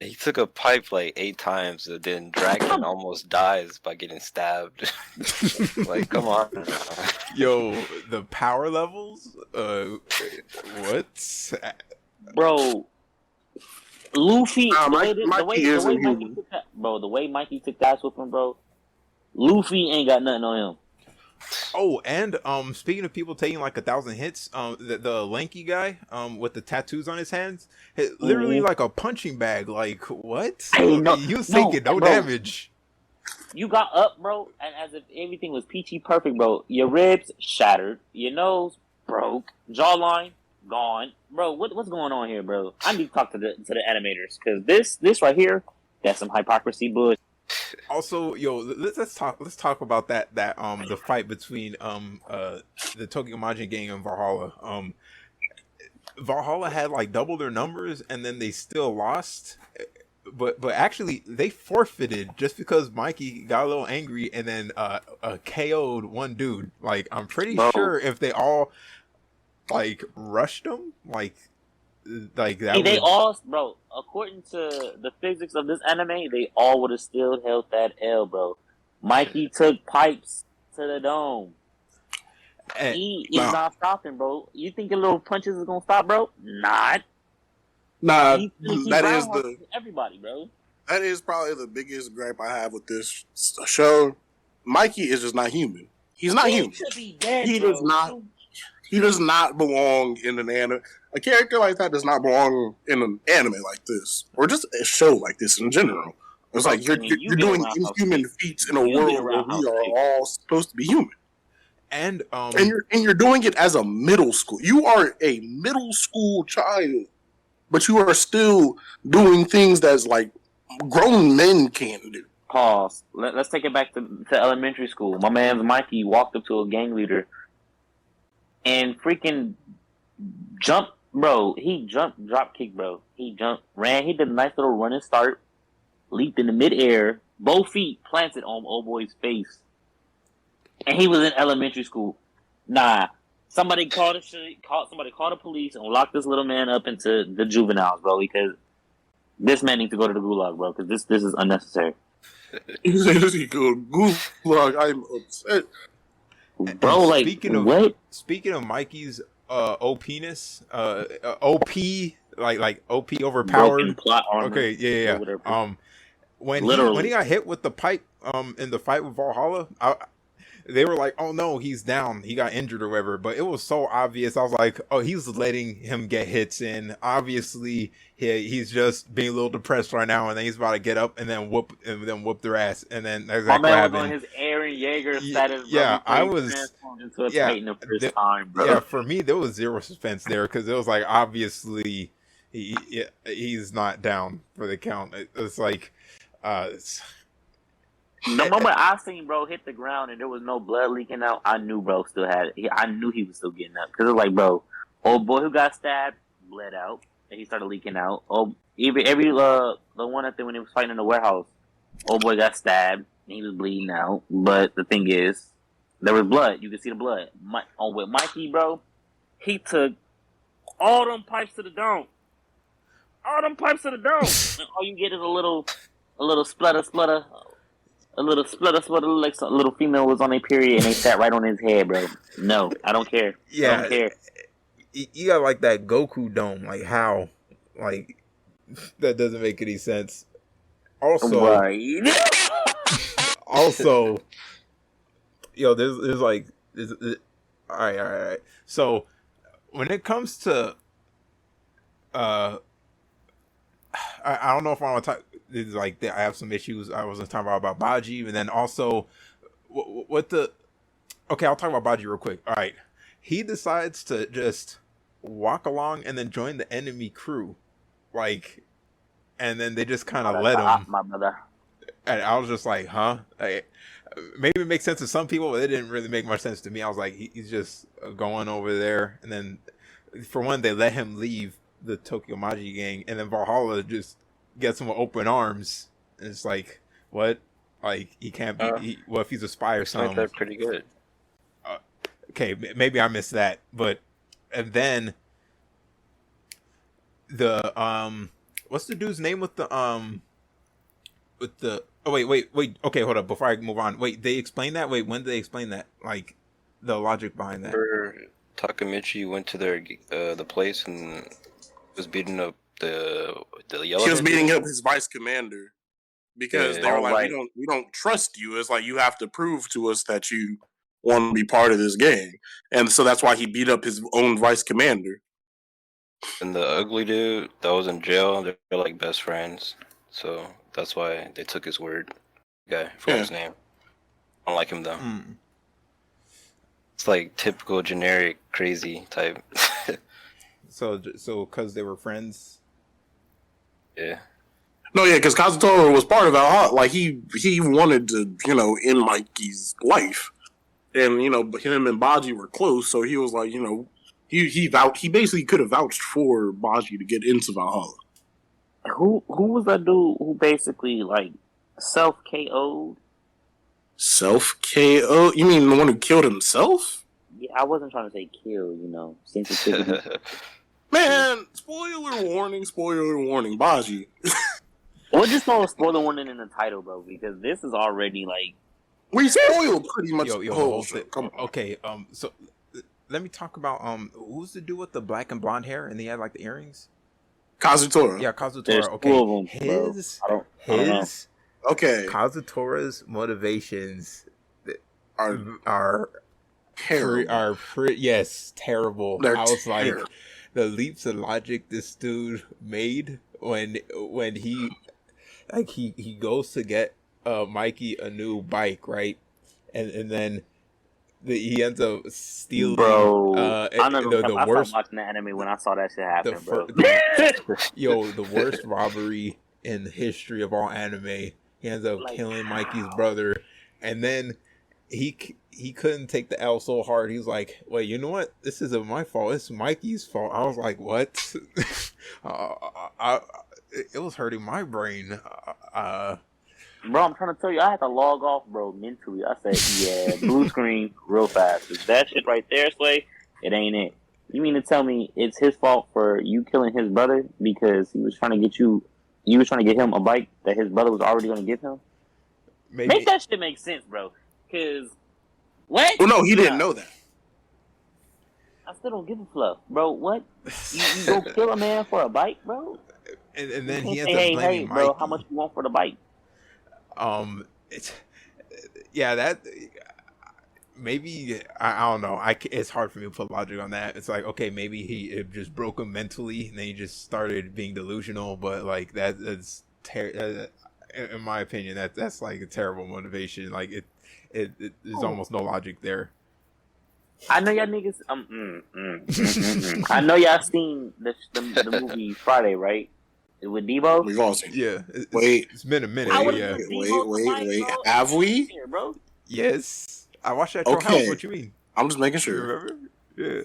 He took a pipe like 8 times, and then Dragon almost dies by getting stabbed. Like, come on. Yo, the power levels. What? Bro, Luffy, Nah, the way Mikey took that whooping, bro. Luffy ain't got nothing on him. Oh, and speaking of people taking like 1,000 hits, the lanky guy with the tattoos on his hands, literally like a punching bag. Like what? You was taking no bro. damage. You got up, bro, and as if everything was peachy perfect, bro. Your ribs shattered, your nose broke, jawline gone, bro. What's going on here, bro? I need to talk to the animators because this right here, that's some hypocrisy bullshit. Also, yo, let's talk about that the fight between the Tokyo Majin gang and Valhalla. Valhalla had like double their numbers, and then they still lost. But actually, they forfeited just because Mikey got a little angry and then KO'd one dude. Like, I'm pretty sure if they all like rushed him, like that. Hey, they all, bro. According to the physics of this anime, they all would have still held that L, bro. Mikey took pipes to the dome. He is not stopping, bro. You think your little punches is gonna stop, bro? Not. Nah, that is everybody, bro. That is probably the biggest gripe I have with this show. Mikey is just not human. He's not human. He does not. He does not belong in an anime. A character like that does not belong in an anime like this, or just a show like this in general. It's like you're doing inhuman feats in a world where we are all supposed to be human. And you're doing it as a middle school. You are a middle school child, but you are still doing things that's like grown men can't do. Pause. Let's take it back to elementary school. My man's Mikey walked up to a gang leader and freaking jumped, bro. He jumped, drop kick, bro. He jumped, ran. He did a nice little running start, leaped in the midair, both feet planted on old boy's face. And he was in elementary school. Nah. Somebody called the police and locked this little man up into the juveniles, bro, because this man needs to go to the gulag, bro, because this is unnecessary. You say this is good gulag, I'm upset. Bro, like, what? Speaking of Mikey's OP-ness, OP, like OP overpowered. Plot armor. Okay, yeah. When he got hit with the pipe in the fight with Valhalla, they were like, oh no, he's down, he got injured or whatever, but it was so obvious. I was like, oh, he's letting him get hits in. Obviously he's just being a little depressed right now, and then he's about to get up and then whoop their ass, and then that's exactly my man was on his Aaron Yeager status. Yeah, I was into a Titan the first time, bro. Yeah, for me there was zero suspense there, because it was like obviously he's not down for the count. It's like the moment I seen bro hit the ground and there was no blood leaking out, I knew bro still had it. I knew he was still getting up, because it was like, bro, old boy who got stabbed bled out and he started leaking out. Oh, every the one that when he was fighting in the warehouse, old boy got stabbed and he was bleeding out. But the thing is, there was blood. You could see the blood. With Mikey, bro, he took all them pipes to the dome. All them pipes to the dome. And all you get is a little splutter. A little splutter, like a little female was on a period and they sat right on his head, bro. No, I don't care. Yeah, I don't care. You got like that Goku dome. Like, how? Like, that doesn't make any sense. Also, right. Also, yo, there's like, all right. So, when it comes to, I don't know if I want to talk. It's like I have some issues. I was talking about Baji, and then also Okay, I'll talk about Baji real quick. All right, he decides to just walk along and then join the enemy crew, like, and then they just kind of let him. My brother. And I was just like, huh? Maybe it makes sense to some people, but it didn't really make much sense to me. I was like, he's just going over there, and then for one, they let him leave the Tokyo Maji gang, and then Valhalla just gets him with open arms, and it's like, what? Like, he can't be. What if he's a spy or something? They're pretty good. Okay, maybe I missed that, but and then the what's the dude's name with the oh wait, okay, hold up, before I move on, wait, they explain that? Wait, when did they explain that? Like, the logic behind that? Takamichi went to their the place and was beating up the yellow. He was beating up his vice commander because they were like, we don't trust you. It's like, you have to prove to us that you want to be part of this gang, and so that's why he beat up his own vice commander. And the ugly dude that was in jail, they're like best friends, so that's why they took his word. Guy for his name. I don't like him though. It's like typical generic crazy type. So because they were friends. Yeah. No, yeah, because Kazutora was part of Valhalla. Like he wanted to, end Mikey's life, and him and Baji were close, so he was like, he basically could have vouched for Baji to get into Valhalla. Who was that dude who basically like self KO'd? Self KO? You mean the one who killed himself? Yeah, I wasn't trying to say kill. Sensitivity. Man, spoiler warning, Baji. We'll just throw a spoiler warning in the title, bro, because this is already like we spoiled pretty much the the whole thing. Come on. Okay, so let me talk about who's the dude with the black and blonde hair and he had like the earrings? Kazutora. Yeah, Kazutora. There's Okay, two of them, bro. I don't know. Okay. Kazutora's motivations Are terrible. Yes, terrible. They're I was terrible. like, the leaps of logic this dude made when he goes to get Mikey a new bike, right? And then he ends up stealing. Bro, I stopped watching the anime when I saw that shit happen, bro. The worst robbery in the history of all anime. He ends up killing Mikey's brother, and then he couldn't take the L so hard. He's like, "Wait, you know what? This isn't my fault. It's Mikey's fault." I was like, "What?" It was hurting my brain. Bro, I'm trying to tell you, I had to log off, bro, mentally. I said, yeah, blue screen real fast. Is that shit right there, Sway? It ain't it. You mean to tell me it's his fault for you killing his brother because he was trying to get him a bike that his brother was already going to give him? Maybe. Make that shit make sense, bro. Because, what? Well, no, he didn't know that. I still don't give a fuck, bro. What? You go kill a man for a bike, bro? And then he ends say, up blaming Mikey. Bro, how much you want for the bike? That maybe I don't know. It's hard for me to put logic on that. It's like, okay, maybe it just broke him mentally, and then he just started being delusional. But like that's in my opinion, that's like a terrible motivation. Like there's almost no logic there. I know y'all niggas. I know y'all seen the movie Friday, right? With Debo? We've all seen. Yeah. It's been a minute. Wait. Have we? Bro? Yes. I watched that at your house. What you mean? I'm just making sure. You remember? Yeah.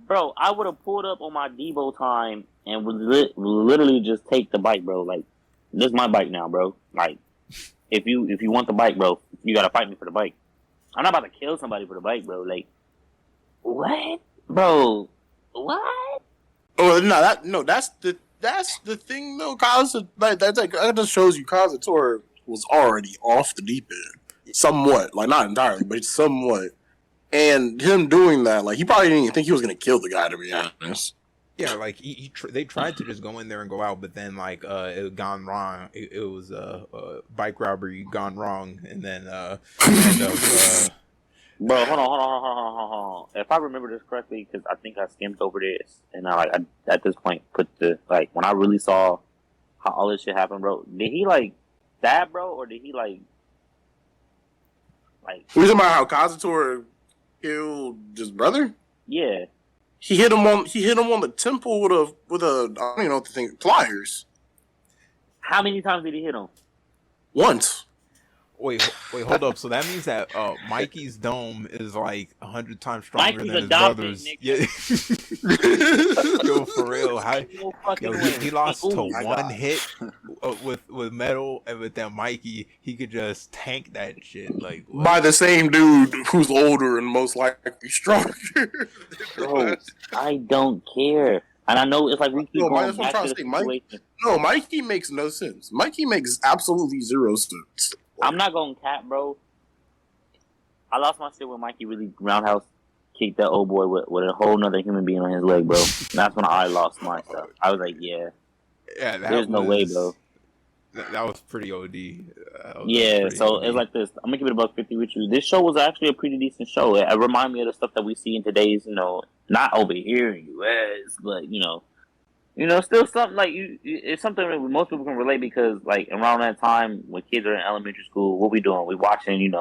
Bro, I would have pulled up on my Debo time and would literally just take the bike, bro. Like, this is my bike now, bro. Like, if you want the bike, bro, you gotta fight me for the bike. I'm not about to kill somebody for the bike, bro. Like, what? Bro, what? Oh, that's the thing, though. That just shows you Kazutora was already off the deep end, somewhat. Like, not entirely, but somewhat. And him doing that, like, he probably didn't even think he was gonna kill the guy, to be honest. Yeah, like they tried to just go in there and go out, but then like it had gone wrong. It was bike robbery gone wrong, and then end up. Bro, hold on. If I remember this correctly, because I think I skimmed over this, and I at this point put when I really saw how all this shit happened, bro. Did he like stab, bro, or did he like? We talking about how Kazutora killed his brother? Yeah. He hit him on the temple with a I don't even know what to think, pliers. How many times did he hit him? Once. Wait, hold up. So that means that Mikey's dome is like 100 times stronger Mikey's than his adopted, brother's. nigga. Yeah. Yo, for real. He lost to one hit with metal, and with that Mikey, he could just tank that shit. Like, what? By the same dude who's older and most likely stronger. Bro, I don't care. And I know it's like we keep going back to the situation. No, Mikey makes no sense. Mikey makes absolutely zero sense. I'm not going to cap, bro. I lost my shit when Mikey really roundhouse kicked that old boy with a whole nother human being on his leg, bro. That's when I lost my stuff. I was like, yeah. There's no way, bro. That was pretty OD. So it's like this. I'm going to give it about 50 with you. This show was actually a pretty decent show. It reminded me of the stuff that we see in today's, not over here in the U.S., but, still something like it's something that most people can relate because like around that time when kids are in elementary school, what we doing? We watching,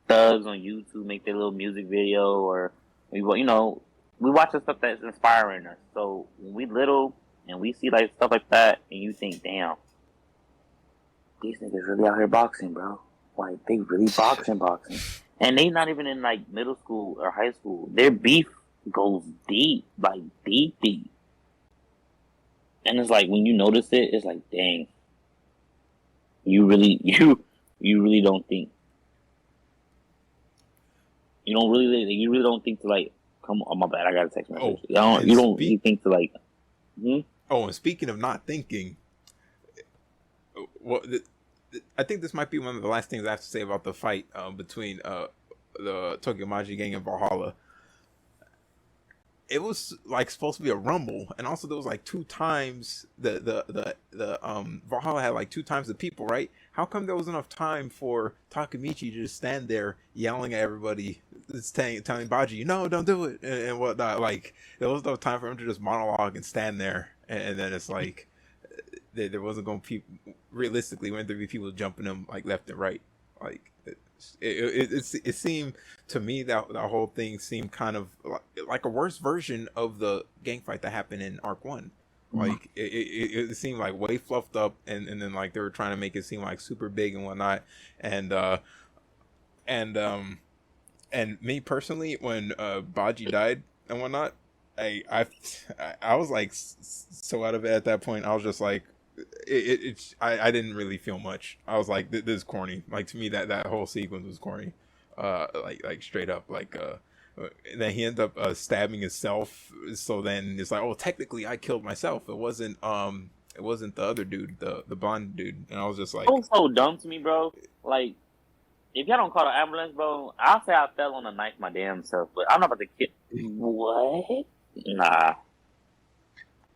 thugs on YouTube make their little music video, or we we watch the stuff that's inspiring us. So when we little and we see like stuff like that, and you think, damn, these niggas really out here boxing, bro. Like they really boxing, and they not even in like middle school or high school. Their beef goes deep, like deep. And it's like when you notice it, it's like, dang, you really don't think. You really don't think to like, come on, my bad, I got a text message. You don't really think to like, Oh, and speaking of not thinking, I think this might be one of the last things I have to say about the fight between the Tokyo Maji gang and Valhalla. It was like supposed to be a rumble, and also there was like 2 times the Valhalla had like 2 times the people, right? How come there was enough time for Takemichi to just stand there yelling at everybody, telling Baji, no, don't do it, and whatnot? Like there was no time for him to just monologue and stand there, and then it's like there wasn't going to be realistically when there be people jumping him like left and right, like. It seemed to me that the whole thing seemed kind of like a worse version of the gang fight that happened in Arc 1. Like it seemed like way fluffed up, and then like they were trying to make it seem like super big and whatnot. And me personally, when Baji died and whatnot, I was like so out of it at that point. I was just like, I didn't really feel much. I was like, this is corny. Like to me, that whole sequence was corny. Like straight up. Like then he ended up stabbing himself. So then it's like, oh, technically I killed myself. It wasn't the other dude, the blonde dude. And I was just like, it was so dumb to me, bro. Like if y'all don't call the ambulance, bro, I'll say I fell on a knife my damn self. But I'm not about to kill. What? Nah.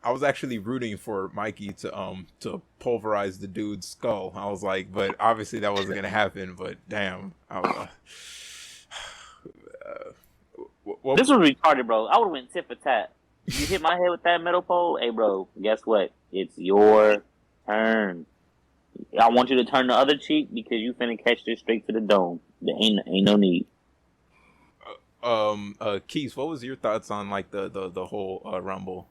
I was actually rooting for Mikey to pulverize the dude's skull. I was like, but obviously that wasn't gonna happen. But damn, this was retarded, bro. I would have went tit for tat. You hit my head with that metal pole, hey, bro. Guess what? It's your turn. I want you to turn the other cheek because you finna catch this straight to the dome. There ain't no need. Keith, what was your thoughts on like the whole Rumble?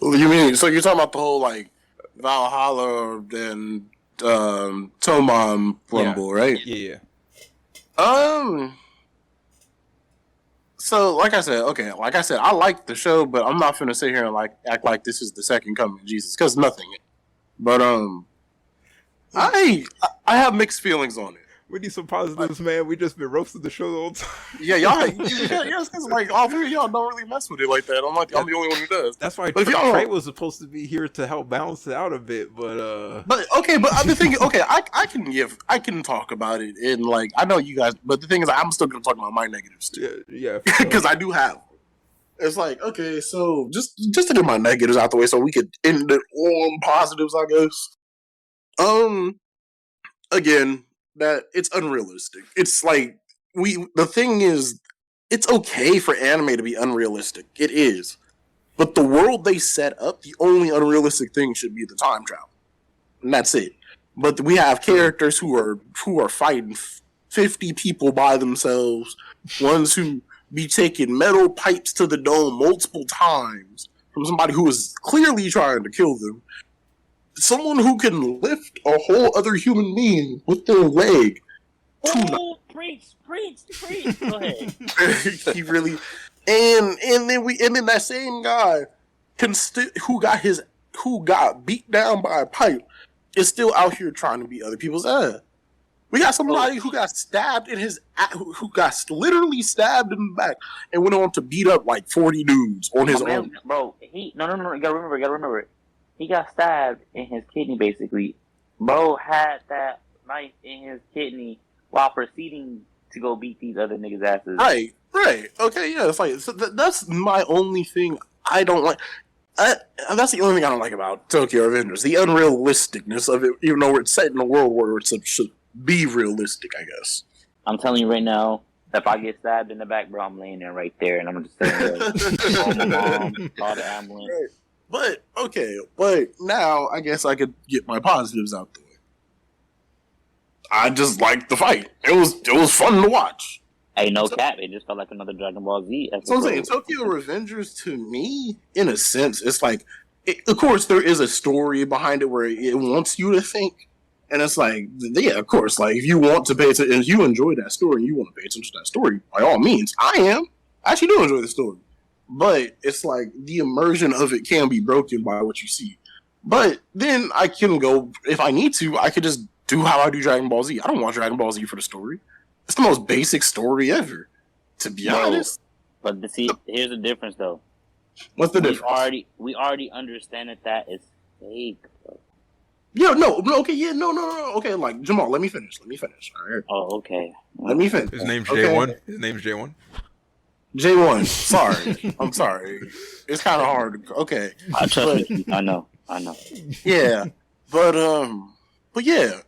You mean, so you're talking about the whole, like, Valhalla and Tomon Rumble, right? Yeah. So, like I said, I like the show, but I'm not finna sit here and, like, act like this is the second coming of Jesus, because nothing. But, I have mixed feelings on it. We need some positives, man. We just been roasting the show the whole time. Yeah, y'all, because like all 3 of y'all don't really mess with it like that. I'm the only one who does. That's why Trey was supposed to be here to help balance it out a bit, but the thing, I can talk about it, and like I know you guys, but the thing is, I'm still gonna talk about my negatives too. Yeah, because I do have. It's like, okay, so just to get my negatives out the way, so we could end it on positives, I guess. Again. That it's unrealistic. It's like the thing is, it's okay for anime to be unrealistic. It is. But the world they set up, the only unrealistic thing should be the time travel. And that's it. But we have characters who are fighting 50 people by themselves, ones who be taking metal pipes to the dome multiple times from somebody who is clearly trying to kill them. Someone who can lift a whole other human being with their leg. Oh, preach! Go ahead. He really, and then that same guy who got beat down by a pipe is still out here trying to beat other people's ass. We got somebody who got stabbed who got literally stabbed in the back and went on to beat up like 40 dudes on his own. Bro, no, you gotta remember it. He got stabbed in his kidney, basically. Bro had that knife in his kidney while proceeding to go beat these other niggas' asses. Right. Okay, yeah, it's like, so that's my only thing I don't like. That's the only thing I don't like about Tokyo Revengers. The unrealisticness of it, even though it's set in a world where it should be realistic, I guess. I'm telling you right now, if I get stabbed in the back, bro, I'm laying there right there, and I'm just saying, call my mom, call the ambulance. Right. But now I guess I could get my positives out the way. I just liked the fight. It was fun to watch. Ain't no cap. It just felt like another Dragon Ball Z episode. So I'm saying Tokyo Revengers to me, in a sense, it's like, of course, there is a story behind it where it wants you to think, and it's like, yeah, of course, like if you want to pay attention, if you enjoy that story, and you want to pay attention to that story, by all means, I actually do enjoy the story, but it's like the immersion of it can be broken by what you see. But then I can go, if I need to, I could just do how I do Dragon Ball Z. I don't want Dragon Ball Z for the story. It's the most basic story ever, to be honest. But see, here's the difference, though. What's the difference? We already understand that is fake, bro. Yeah, no, okay, yeah, no, okay, like, Jamal, let me finish, all right? Oh, okay. Let me finish. His name's okay? J1. His name's J1. J1, sorry. I'm sorry. It's kind of hard. Okay. I trust you. I know. Yeah, but yeah,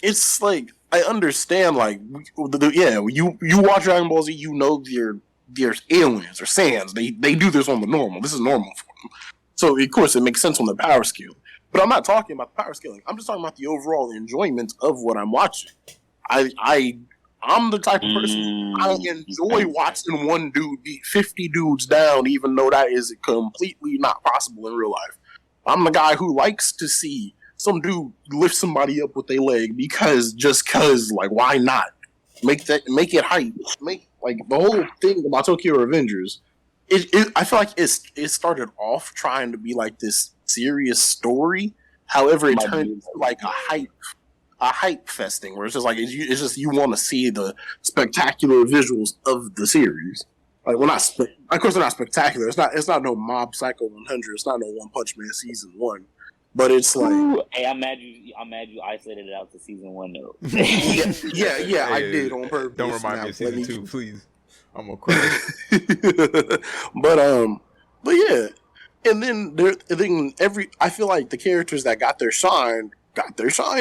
it's like, I understand, like, you watch Dragon Ball Z, you know they're aliens or Saiyans. They do this on the normal. This is normal for them. So, of course, it makes sense on the power scale. But I'm not talking about the power scaling. I'm just talking about the overall enjoyment of what I'm watching. I'm the type of person, I enjoy watching one dude beat 50 dudes down, even though that is completely not possible in real life. I'm the guy who likes to see some dude lift somebody up with their leg because, like, why not? Make it hype. Like, the whole thing about Tokyo Revengers, I feel like it started off trying to be like this serious story. However, it turned into like a hype festing where it's just like it's just you want to see the spectacular visuals of the series. Like, we're not, of course, they're not spectacular. It's not no Mob Psycho 100. It's not no One Punch Man season 1. But it's like, ooh, hey, I'm mad you isolated it out to season 1 though. yeah, I did on purpose. Don't remind me of season 2, please. I'm gonna cry. but yeah, and then I feel like the characters that got their shine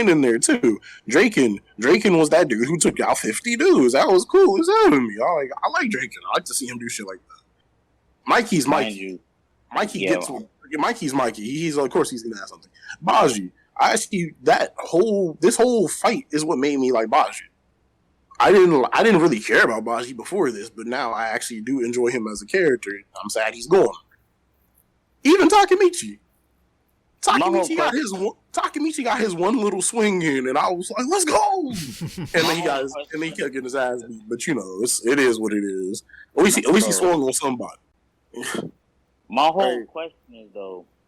in there too. Draken was that dude who took out 50 dudes. That was cool as hell to me. I like Draken. I like to see him do shit like that. Mikey's Mikey. Mikey's Mikey. He's, of course, he's gonna have something. Baji, I actually, this whole fight is what made me like Baji. I didn't really care about Baji before this, but now I actually do enjoy him as a character. I'm sad he's gone. Even Takemichi. Takemichi got his one little swing in, and I was like, "Let's go!" And then he kept getting his ass beat. But you know, it is what it is. At least he swung on somebody. My whole question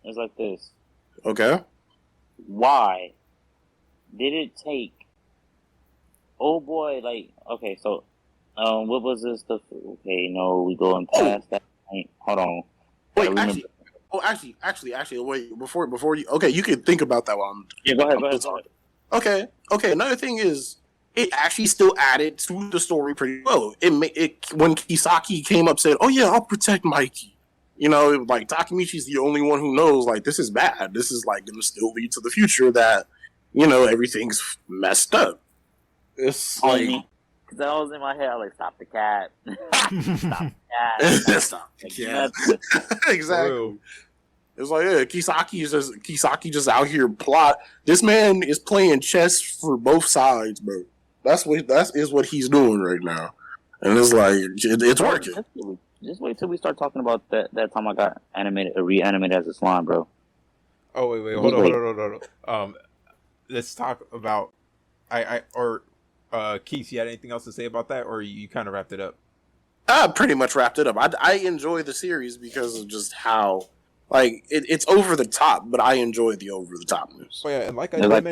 is like this. Okay. Why did it take? Oh boy, like, okay, so, what was this stuff? Okay, no, we going past that point. Hold on. Wait, actually, wait, before you, okay, you can think about that one. Yeah, go ahead. Okay, another thing is, it actually still added to the story pretty well. It when Kisaki came up, said, "Oh yeah, I'll protect Mikey." You know, like, Takemichi's the only one who knows, like, this is bad. This is, like, going to still lead to the future that, you know, everything's messed up. It's like, because I was in my head, like, stop the cat. Stop the cat. Exactly. It's like, yeah, Kisaki just out here plot. This man is playing chess for both sides, bro. That is what he's doing right now, and it's like it's working. Just wait till we start talking about that time I got reanimated as a slime, bro. Oh wait, hold on. Let's talk about Keith, you had anything else to say about that, or you kind of wrapped it up? I pretty much wrapped it up. I enjoy the series because of just how, like, it's over the top, but I enjoy the over the topness. Oh yeah, and like I did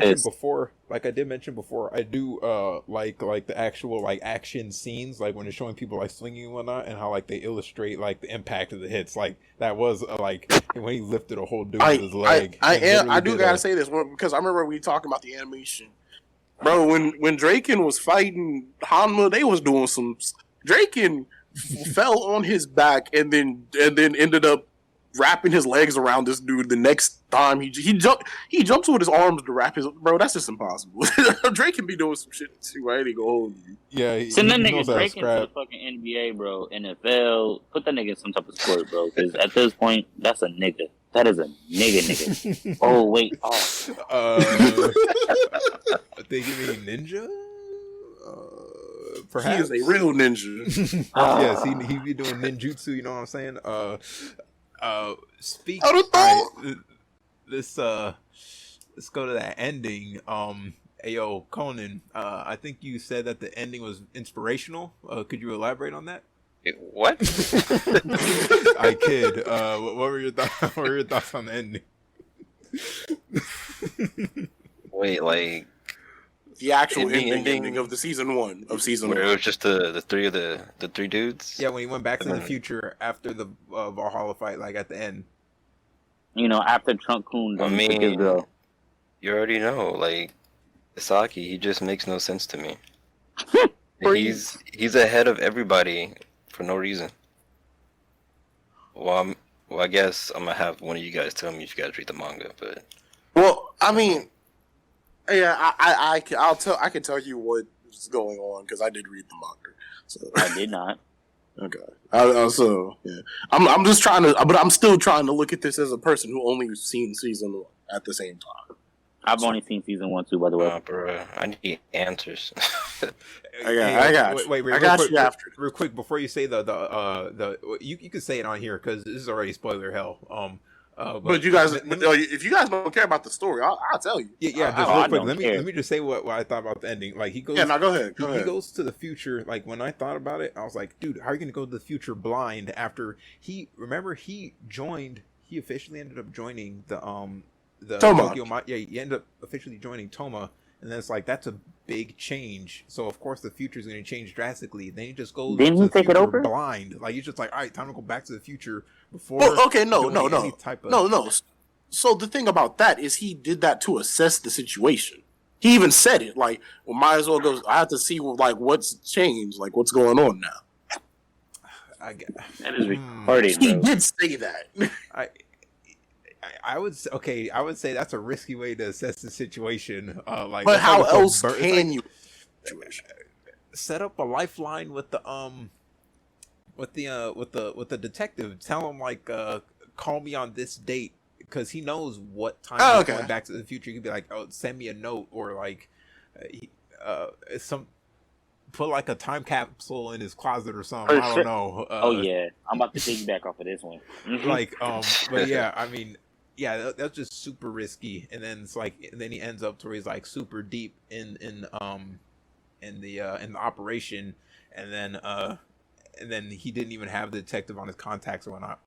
mention before, I do like the actual, like, action scenes, like when they're showing people, like, swinging and whatnot, and how, like, they illustrate, like, the impact of the hits. Like, that was like when he lifted a whole dude with his leg. I do gotta say this because I remember we talking about the animation. Bro, when Draken was fighting Hanma, they was doing some. Draken fell on his back and then ended up wrapping his legs around this dude. The next time he jumps with his arms to wrap his. Bro, that's just impossible. Drake can be doing some shit too. I ain't gonna hold you. Yeah, send that nigga Drake into the fucking NBA, bro. NFL, put that nigga in some type of sport, bro. Because at this point, that's a nigga. That is a nigga. Oh wait, they give me ninja. perhaps He is a real ninja. yes, he be doing ninjutsu. You know what I'm saying? Speak. I don't know. Right, let's go to that ending. Ayo, Conan. I think you said that the ending was inspirational. Could you elaborate on that? What? I kid. What were your thoughts? What were your thoughts on the ending? Wait, like The actual ending ending of the season 1 of season where 1. it was just the three of the three dudes? Yeah, when he went back to the future after the Valhalla fight, like at the end. You know, after Trunk Kun I done took his mean, girl. you already know, like Isaki, he just makes no sense to me. He's ahead of everybody for no reason. Well, I guess I'm gonna have one of you guys tell me if you guys read the manga, but Well, I mean, yeah, I can tell you what's going on because I did read the manga. So I did not. Okay. So yeah, I'm just trying to, but I'm still trying to look at this as a person who only seen season 1 at the same time. I've only seen season 1 too, by the way. bro, I need answers. I got you. Wait, I got you after. Real quick before you say you can say it on here because this is already spoiler hell. But you guys, if you guys don't care about the story, I'll tell you. Yeah. Just real quick, let me just say what I thought about the ending. Like he goes. Yeah, now go ahead. He goes to the future. Like when I thought about it, I was like, dude, how are you gonna go to the future blind after he joined? He officially ended up joining the Toma. he ended up officially joining Toma, and then it's like that's a big change. So of course the future is going to change drastically. Then he just goes Didn't to he the take it future over? blind. Like he's just like, all right, time to go back to the future before. Well, okay, no. No. So the thing about that is he did that to assess the situation. He even said it like, well, might as well go. I have to see like what's changed, like what's going on now. That is retarded, He bro. did say that. I would say that's a risky way to assess the situation. Like, But how like else it's can like, you set up a lifeline with the detective? Tell him like call me on this date because he knows what time he's going back to the future. He could be like, oh, send me a note or like put like a time capsule in his closet or something. I don't know. Oh yeah, I'm about to piggyback off of this one. Like but yeah, I mean. Yeah, that's just super risky, and then it's like, and then he ends up to where he's like super deep in the operation, and then he didn't even have the detective on his contacts or whatnot.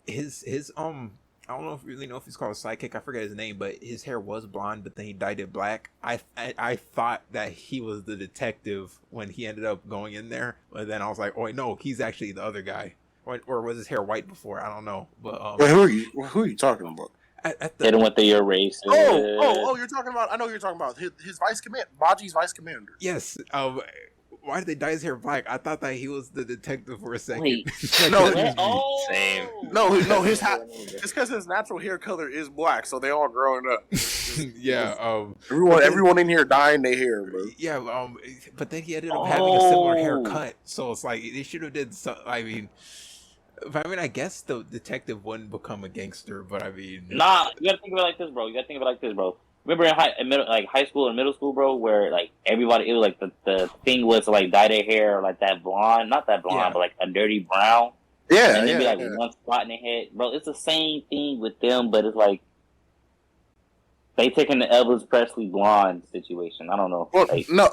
His I don't know if really know if he's called a sidekick. I forget his name, but his hair was blonde, but then he dyed it black. I thought that he was the detective when he ended up going in there, but then I was like, oh wait, no, he's actually the other guy. Or was his hair white before? I don't know. But Wait, who are you talking about? They don't want the erase. You're talking about. I know you're talking about his vice commander, Baji's vice commander. Yes. Why did they dye his hair black? I thought that he was the detective for a second. Wait. Same. No, it's because his natural hair color is black, so they all growing up. Yeah. Everyone in here dyeing their hair, bro. Yeah. But then he ended up having a similar haircut, so it's like they should have did. I guess the detective wouldn't become a gangster, but I mean, Nah, you gotta think of it like this, bro. Remember in high school and middle school, bro, where like everybody, it was like the thing was to like dye their hair like that blonde, not that blonde, but like a dirty brown. Yeah, and then be like one spot in the head, bro. It's the same thing with them, but it's like they taking the Elvis Presley blonde situation. I don't know. Well, like, no.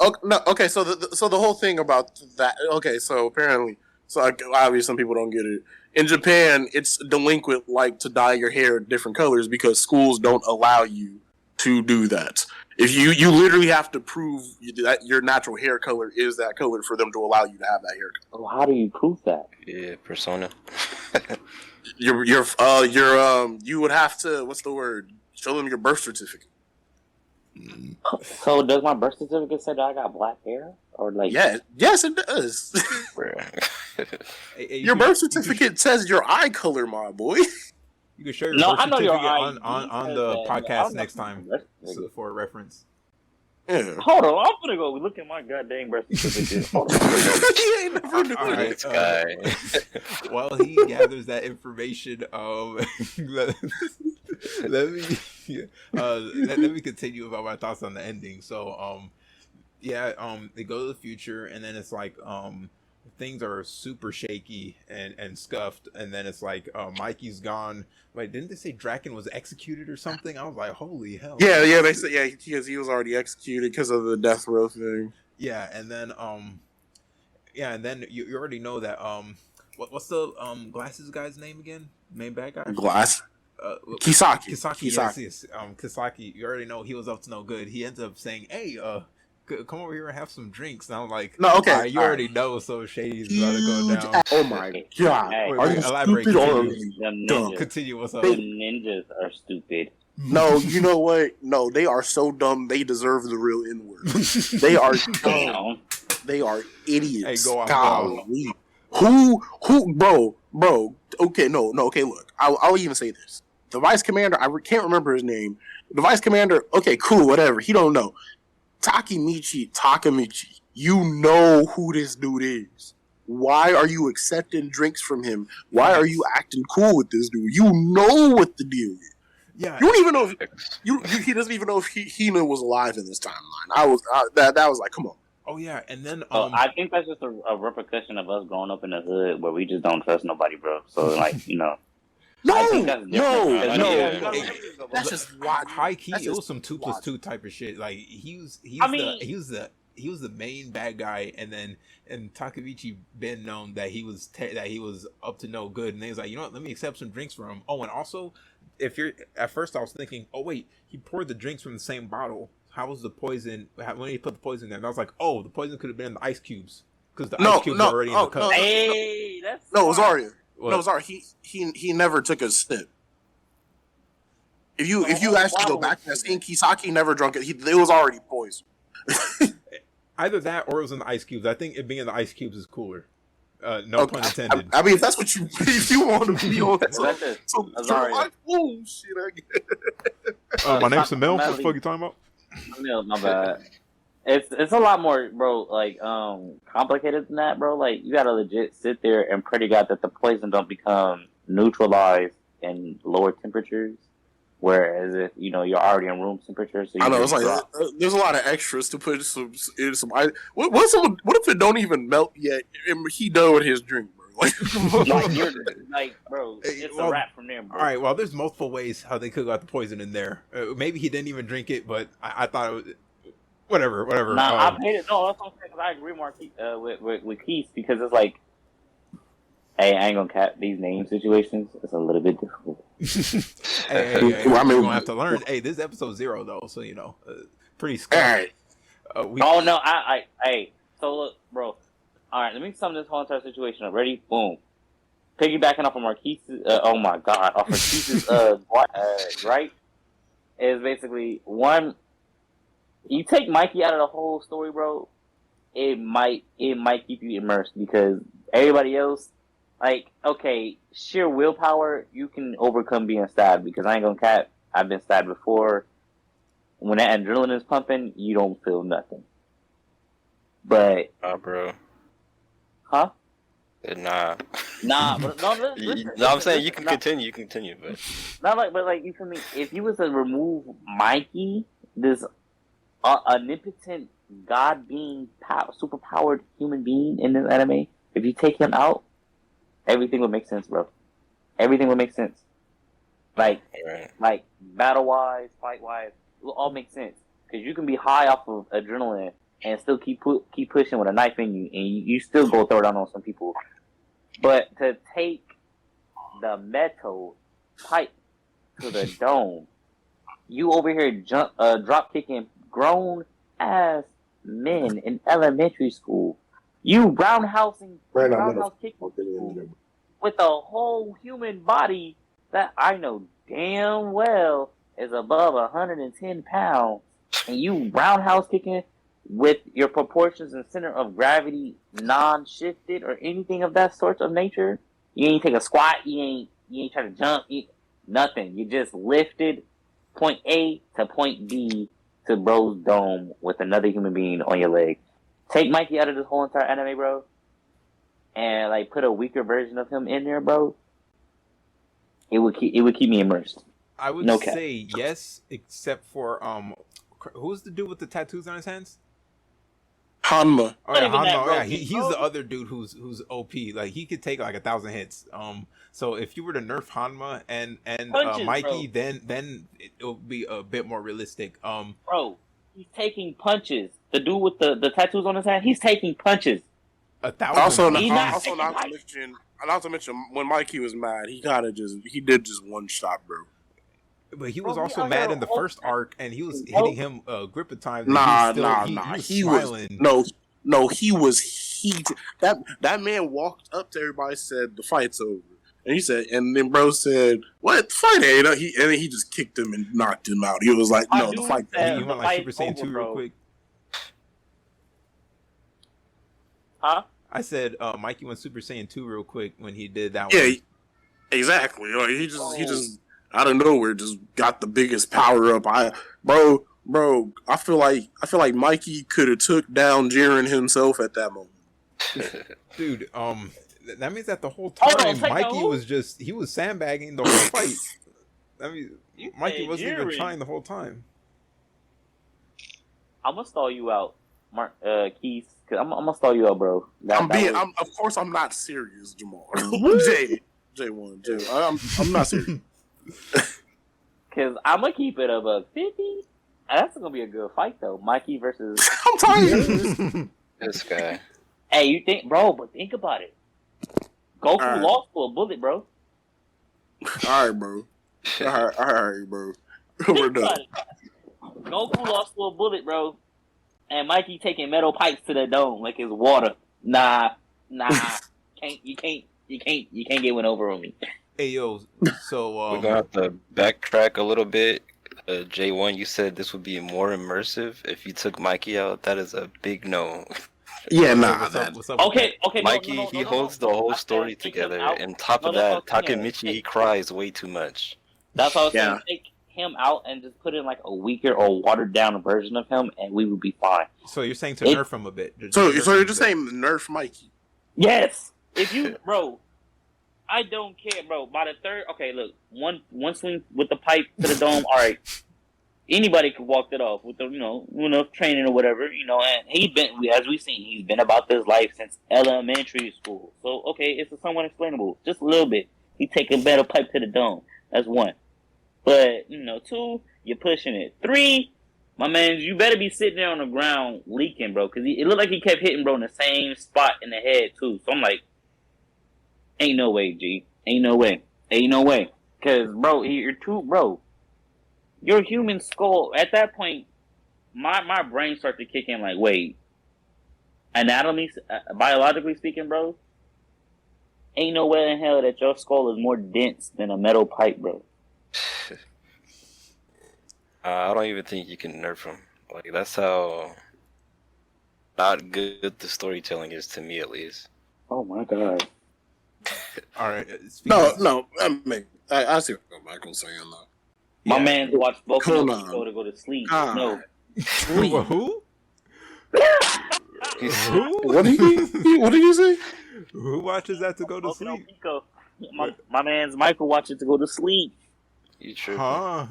Okay, so the whole thing about that. Okay, so apparently, obviously some people don't get it. In Japan, it's delinquent like to dye your hair different colors because schools don't allow you to do that. If you literally have to prove that your natural hair color is that color for them to allow you to have that hair color. how do you prove that? Yeah, persona. You would have to, what's the word? Show them your birth certificate. So does my birth certificate say that I got black hair, or like? Yes, it does. Your birth certificate says your eye color, my boy. You can show your birth certificate on the podcast next time for reference. Yeah. Hold on, I'm gonna go look at my goddamn birth certificate. Hold on. He ain't never knew Right, This guy. While he gathers that information, let me continue about my thoughts on the ending. So, Yeah, they go to the future, and then it's like things are super shaky and scuffed, and then it's like Mikey's gone. Wait, didn't they say Draken was executed or something? I was like, holy hell. Yeah, they said because he was already executed because of the death row thing. Yeah, and then you already know that what's the glasses guy's name again? Main bad guy? Glass. Uh, Kisaki. Yes. Kisaki. You already know he was up to no good. He ends up saying, "Hey, come over here and have some drinks." And I'm like, No, okay, all right, you already know, so shady's about to go down. Oh my god! Hey, Are you elaborate, stupid or them dumb? ninjas, Continue. What's up? them ninjas are stupid. No, you know what? No, they are so dumb. They deserve the real N word. They are dumb. They are idiots. Hey, go off. Golly. Who, bro? Okay, no. Okay, look, I'll even say this. The vice commander, I can't remember his name. The vice commander, okay, cool, whatever. He don't know. Takamichi, you know who this dude is. Why are you accepting drinks from him? Why are you acting cool with this dude? You know what the deal is. Yeah. You don't even know if he doesn't even know if Hina was alive in this timeline. That was like, come on. Oh yeah, and then I think that's just a repercussion of us growing up in the hood where we just don't trust nobody, bro. So like, you know. No. That's just why. High key, it was some 2+2 type of shit. Like he was the main bad guy, and Takamichi been known that he was up to no good, and he was like, you know what, let me accept some drinks from him. Oh, and also, at first I was thinking, oh wait, he poured the drinks from the same bottle. How was the poison when he put the poison there? And I was like, oh, the poison could have been in the ice cubes because the ice cubes are already in the cup. Hey, that's no, it was Arya. What? No, it was Arya. He never took a sip. If you actually go back to that scene, Kisaki never drunk it. It was already poison. Either that or it was in the ice cubes. I think it being in the ice cubes is cooler. No pun intended. I mean, if that's what if you want to be on some Sorry. Shit, I get. My name's Samill. What the fuck you talking about? No, my bad. It's a lot more, bro, like, complicated than that, bro. Like, you gotta legit sit there and pray to God that the poison don't become neutralized in lower temperatures. Whereas if, you know, you're already in room temperature, so you I know, it's like, there's a lot of extras to put in some what if it don't even melt yet and he done with his drink, bro? Like, bro, it's a wrap from there, bro. All right, well, there's multiple ways how they could have got the poison in there. Maybe he didn't even drink it, but I thought it was... Whatever. Nah, I hate it. No, that's what I'm saying, because I agree more with Keith, because it's like, hey, I ain't gonna cap these name situations. It's a little bit difficult. Hey, we're gonna have to learn. Hey, this is episode 0 though, so you know, pretty scary. Oh no, hey, so look, bro. All right, let me sum this whole entire situation up. Ready? Boom. Piggybacking off of Marquise's, off Marquise's, right? Is basically one. You take Mikey out of the whole story, bro. It might keep you immersed, because everybody else, like, okay, sheer willpower, you can overcome being stabbed, because I ain't gonna cap, I've been stabbed before. When that adrenaline is pumping, you don't feel nothing. But bro. Huh? Nah, but listen, I'm saying you can continue, but like you feel me? If you was to remove Mikey, this omnipotent god being, super powered human being in this anime, if you take him out, everything would make sense, bro. Everything would make sense. Like battle wise, fight wise, it will all make sense, because you can be high off of adrenaline and still keep pushing with a knife in you, and you still go throw down on some people. But to take the metal pipe to the dome, you over here drop kicking grown ass men in elementary school. You roundhouse kicking with a whole human body that I know damn well is above 110 pounds, and you roundhouse kicking with your proportions and center of gravity non-shifted or anything of that sort of nature. You ain't take a squat, you ain't try to jump, nothing. You just lifted point A to point B to bro's dome with another human being on your leg. Take Mikey out of this whole entire anime, bro, and like put a weaker version of him in there, bro. It would keep me immersed. I would say yes, except for who's the dude with the tattoos on his hands? Hanma. Oh yeah, Not even that Hanma. Yeah, broken, he's bro. the other dude who's OP. Like he could take like 1,000 hits. So if you were to nerf Hanma and Punches, Mikey, bro. then it'll be a bit more realistic. Bro, he's taking punches. The dude with the tattoos on his hand, he's taking punches. 1,000. Also, He's not also taking not to mention when Mikey was mad, he did just one shot, bro. But he was Bro, also he mad under in the all- first arc, and he was Bro. hitting him a grip of time. Nah. He was smiling. He was heated. That man walked up to everybody, said the fight's over, and he said, and then bro said, "What, the fight ain't?" And then he just kicked him and knocked him out. He was like, My "No, the dude fight." said- You went the like Super fight's Saiyan 2 over, real bro. quick. Huh? I said Mikey went Super Saiyan 2 real quick when he did that Yeah, one. exactly. Like, he just out of nowhere just got the biggest power up. Bro, I feel like Mikey could have took down Jiren himself at that moment. Dude, that means that the whole Hold on, time take Mikey who? was sandbagging the whole fight. I mean, You Mikey said wasn't even Jiren. trying the whole time. I'm gonna stall you out, Mark Keith. Cause I'm gonna stall you out, bro. Of course I'm not serious, Jamal. J1. I'm not serious. Cause I'm gonna keep it above 50. That's gonna be a good fight though. Mikey versus. I'm tired. This guy. Hey, you think, bro? But think about it. Goku Alright. lost for a bullet, bro. All right, bro. All right, bro. We're Think done. about it. Goku lost for a bullet, bro. And Mikey taking metal pipes to the dome like it's water. Nah. You can't get one over on me. Hey yo, so We're gonna have to backtrack a little bit. J1, you said this would be more immersive if you took Mikey out. That is a big no. Yeah, what's up? What's up? Okay. Mikey, no, he no. holds the whole I said story take him together. out. And top of No, that, that's what I'm saying. Takemichi, he cries way too much. That's what I was saying. Yeah. Take him out and just put in like a weaker or watered down version of him, and we would be fine. So you're saying to It- nerf him a bit? So nerf him you're a just bit. saying nerf Mikey? Yes. If you, bro, I don't care, bro. By the third, okay, look, one swing with the pipe to the dome. All right, anybody could walk it off with the, training or whatever, And he's been, as we've seen, he's been about this life since elementary school. So okay, it's somewhat explainable, just a little bit. He take a better pipe to the dome. That's one. But two, you're pushing it. Three, my man, you better be sitting there on the ground leaking, bro, because it looked like he kept hitting bro in the same spot in the head too. So I'm like, ain't no way, G. Ain't no way. Because bro, you're too, bro. Your human skull at that point, my brain starts to kick in. Like, wait, biologically speaking, bro, ain't no way in hell that your skull is more dense than a metal pipe, bro. I don't even think you can nerf him. Like, that's how not good the storytelling is, to me at least. Oh my god. All right. No. I see what Michael's saying though. My Yeah. man watched Boku no Hold on. Pico to go to sleep. God. No. Who? Who? What did you say? Who watches that to go to Boku no sleep? Pico. My man's Michael watching to go to sleep. You tripping. Huh?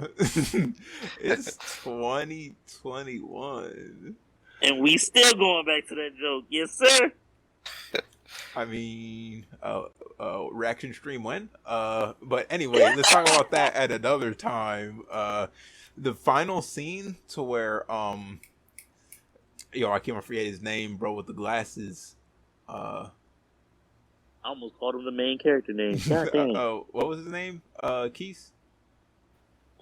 It's 2021. And we still going back to that joke. Yes, sir. I mean, reaction stream when? But anyway, let's talk about that at another time. The final scene to where I can't forget his name, bro, with the glasses. I almost called him the main character name. God dang. What was his name? Keith?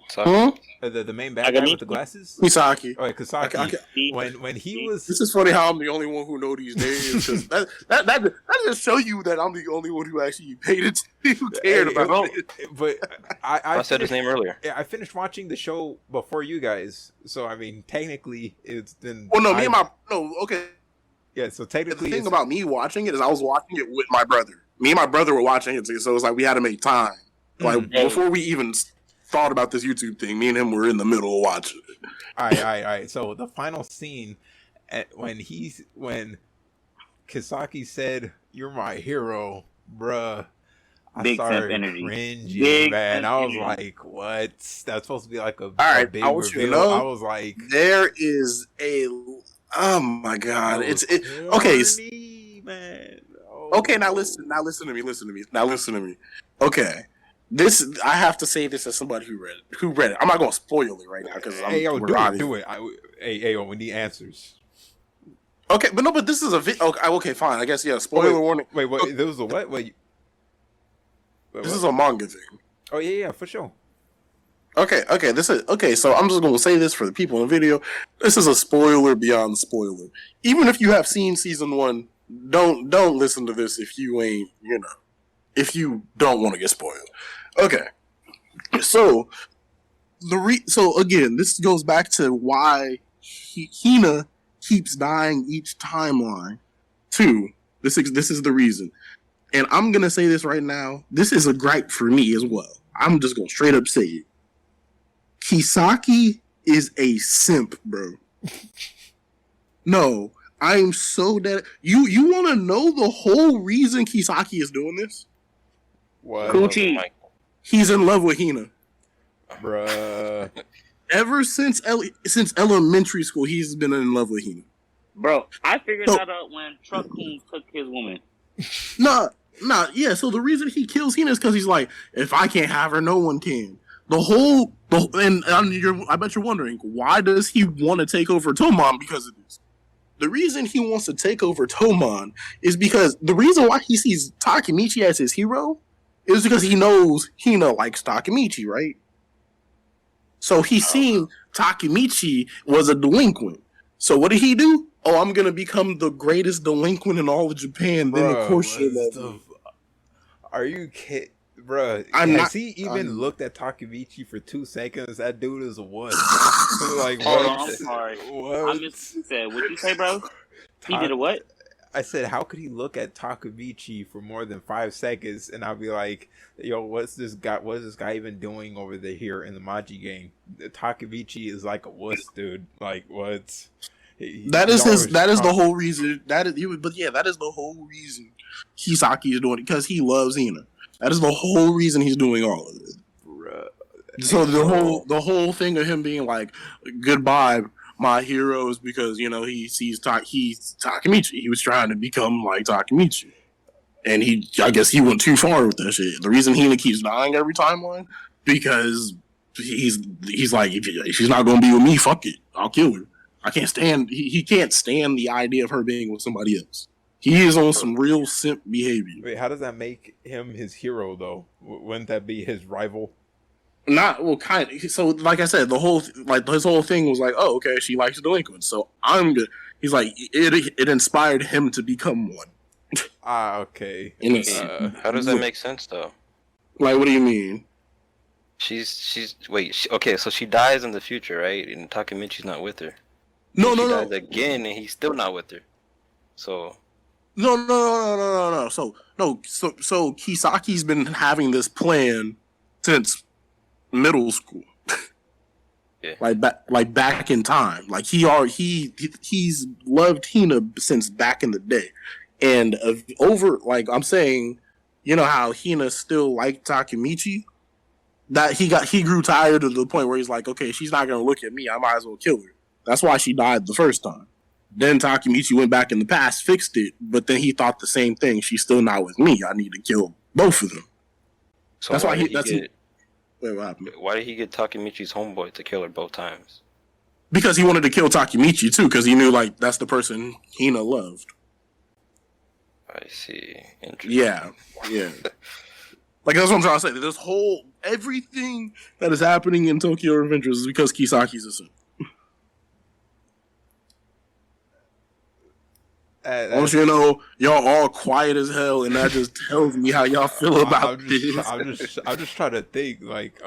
So, The main bad guy with the glasses? Misaki. Oh, Kasaki. See? When he was This is funny how I'm the only one who know these names. 'Cause that just show you that I'm the only one who actually paid attention, who cared about it. But I said his name earlier. Yeah, I finished watching the show before you guys, so I mean, technically, it's been. Well, no, okay. Yeah, so The technically, thing about me watching it is I was watching it with my brother. Me and my brother were watching it too, so it was like we had to make time. Like before we even thought about this YouTube thing, me and him were in the middle of watching it. all right. So the final scene, when Kisaki said, "You're my hero, bruh," I Big simp started energy. cringing, Big man. simp I was energy. like, "What? That's supposed to be like a right, big I want you to reveal." know- I was like, There is a Oh my god, That was okay. corny, man. Okay, now Oh. listen. Now listen to me. Listen to me. Now listen to me. Okay, this I have to say this as somebody who read it. Who read it? I'm not gonna spoil it right now because Hey, yo, we're do out it, of do here. it. Hey, yo, we need answers. Okay, but no, but this is a okay, fine. I guess yeah. Oh, Spoiler warning. wait. There was a what? Wait, This what? is a manga thing. Oh yeah, for sure. Okay. This is okay. So I'm just gonna say this for the people in the video. This is a spoiler beyond spoiler. Even if you have seen season 1, don't listen to this if you ain't if you don't want to get spoiled. Okay. So so again, this goes back to why Hina keeps dying each timeline. Too. This is the reason. And I'm gonna say this right now. This is a gripe for me as well. I'm just gonna straight up say it. Kisaki is a simp, bro. No, I'm so dead. You want to know the whole reason Kisaki is doing this? What, Coochie. He's in love with Hina. bruh? Ever since elementary school, he's been in love with Hina. Bro, I figured So- that out when Truck Coon took his woman. Nah, yeah. So the reason he kills Hina is because he's like, if I can't have her, no one can. I bet you're wondering, why does he want to take over Tomon because of this? The reason he wants to take over Tomon is because the reason why he sees Takemichi as his hero is because he knows Hina likes Takemichi, right? So he's seen Takemichi was a delinquent. So what did he do? Oh, I'm gonna become the greatest delinquent in all of Japan. Then of Bruh, course you're what loving me. Are you kidding? Bruh, I'm has not- he even looked at Takemichi for 2 seconds? That dude is a what? Like, Hold what? on, I'm sorry. What? I just said, what'd you say, bro? He did a what? I said, how could he look at Takemichi for more than 5 seconds and I'll be like, yo, what's this guy even doing over there here in the Maji game? Takemichi is like a wuss, dude. Like, what? That is the whole reason. That is the whole reason Kisaki is doing it, because he loves Hina. That is the whole reason he's doing all of it. Bruh. So the whole thing of him being like, goodbye, my hero, is because he sees he's Takemichi. He was trying to become like Takemichi, and I guess he went too far with that shit. The reason Hina keeps dying every timeline because he's like, if she's not gonna be with me, fuck it, I'll kill her. I can't stand. He can't stand the idea of her being with somebody else. He is on some real simp behavior. Wait, how does that make him his hero, though? Wouldn't that be his rival? Not well, kind of. So, like I said, his whole thing was like, oh, okay, she likes delinquents, so I'm good. He's like, it inspired him to become one. Ah, okay. How does that make sense though? Like, what do you mean? Okay, so she dies in the future, right? And Takemichi's not with her. No, she no, dies no, again, and he's still not with her. So no. So Kisaki's been having this plan since middle school. Yeah. Like back in time. Like he's loved Hina since back in the day, and I'm saying, how Hina still liked Takemichi. That he grew tired to the point where he's like, okay, she's not gonna look at me. I might as well kill her. That's why she died the first time. Then Takemichi went back in the past, fixed it, but then he thought the same thing. She's still not with me. I need to kill both of them. So That's why wait, what happened? why did he get Takemichi's homeboy to kill her both times? Because he wanted to kill Takemichi too, because he knew like that's the person Hina loved. I see. Interesting. Yeah. Like that's what I'm trying to say. Everything that is happening in Tokyo Revengers is because Kisaki's a simp. I want you to know, y'all all quiet as hell, and that just tells me how y'all feel about this. I'm just trying to think, like,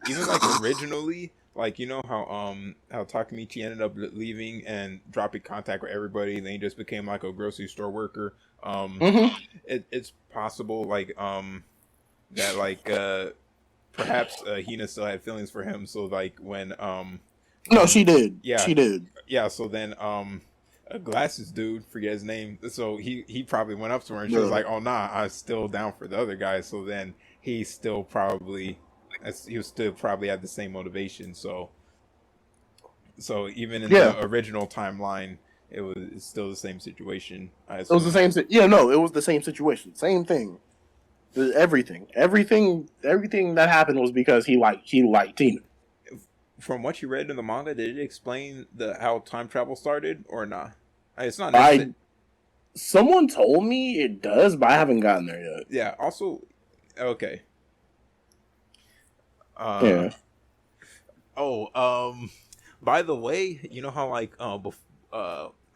even like originally, like, how Takemichi ended up leaving and dropping contact with everybody, and then he just became like a grocery store worker. It's possible, like, that like perhaps Hina still had feelings for him, so like when No, she did. Yeah. She did. yeah, so then a glasses dude, forget his name, so he probably went up to her and she was like, oh nah, I'm still down for the other guy. So then he was still probably had the same motivation. So even in the original timeline, It's still the same situation. It was the same. Yeah, no, it was the same situation. Same thing. Everything that happened was because he liked Tina. From what you read in the manga, did it explain how time travel started or not? It's not necessary. Someone told me it does, but I haven't gotten there yet. Yeah. Also, okay. Yeah. Oh, by the way, you know how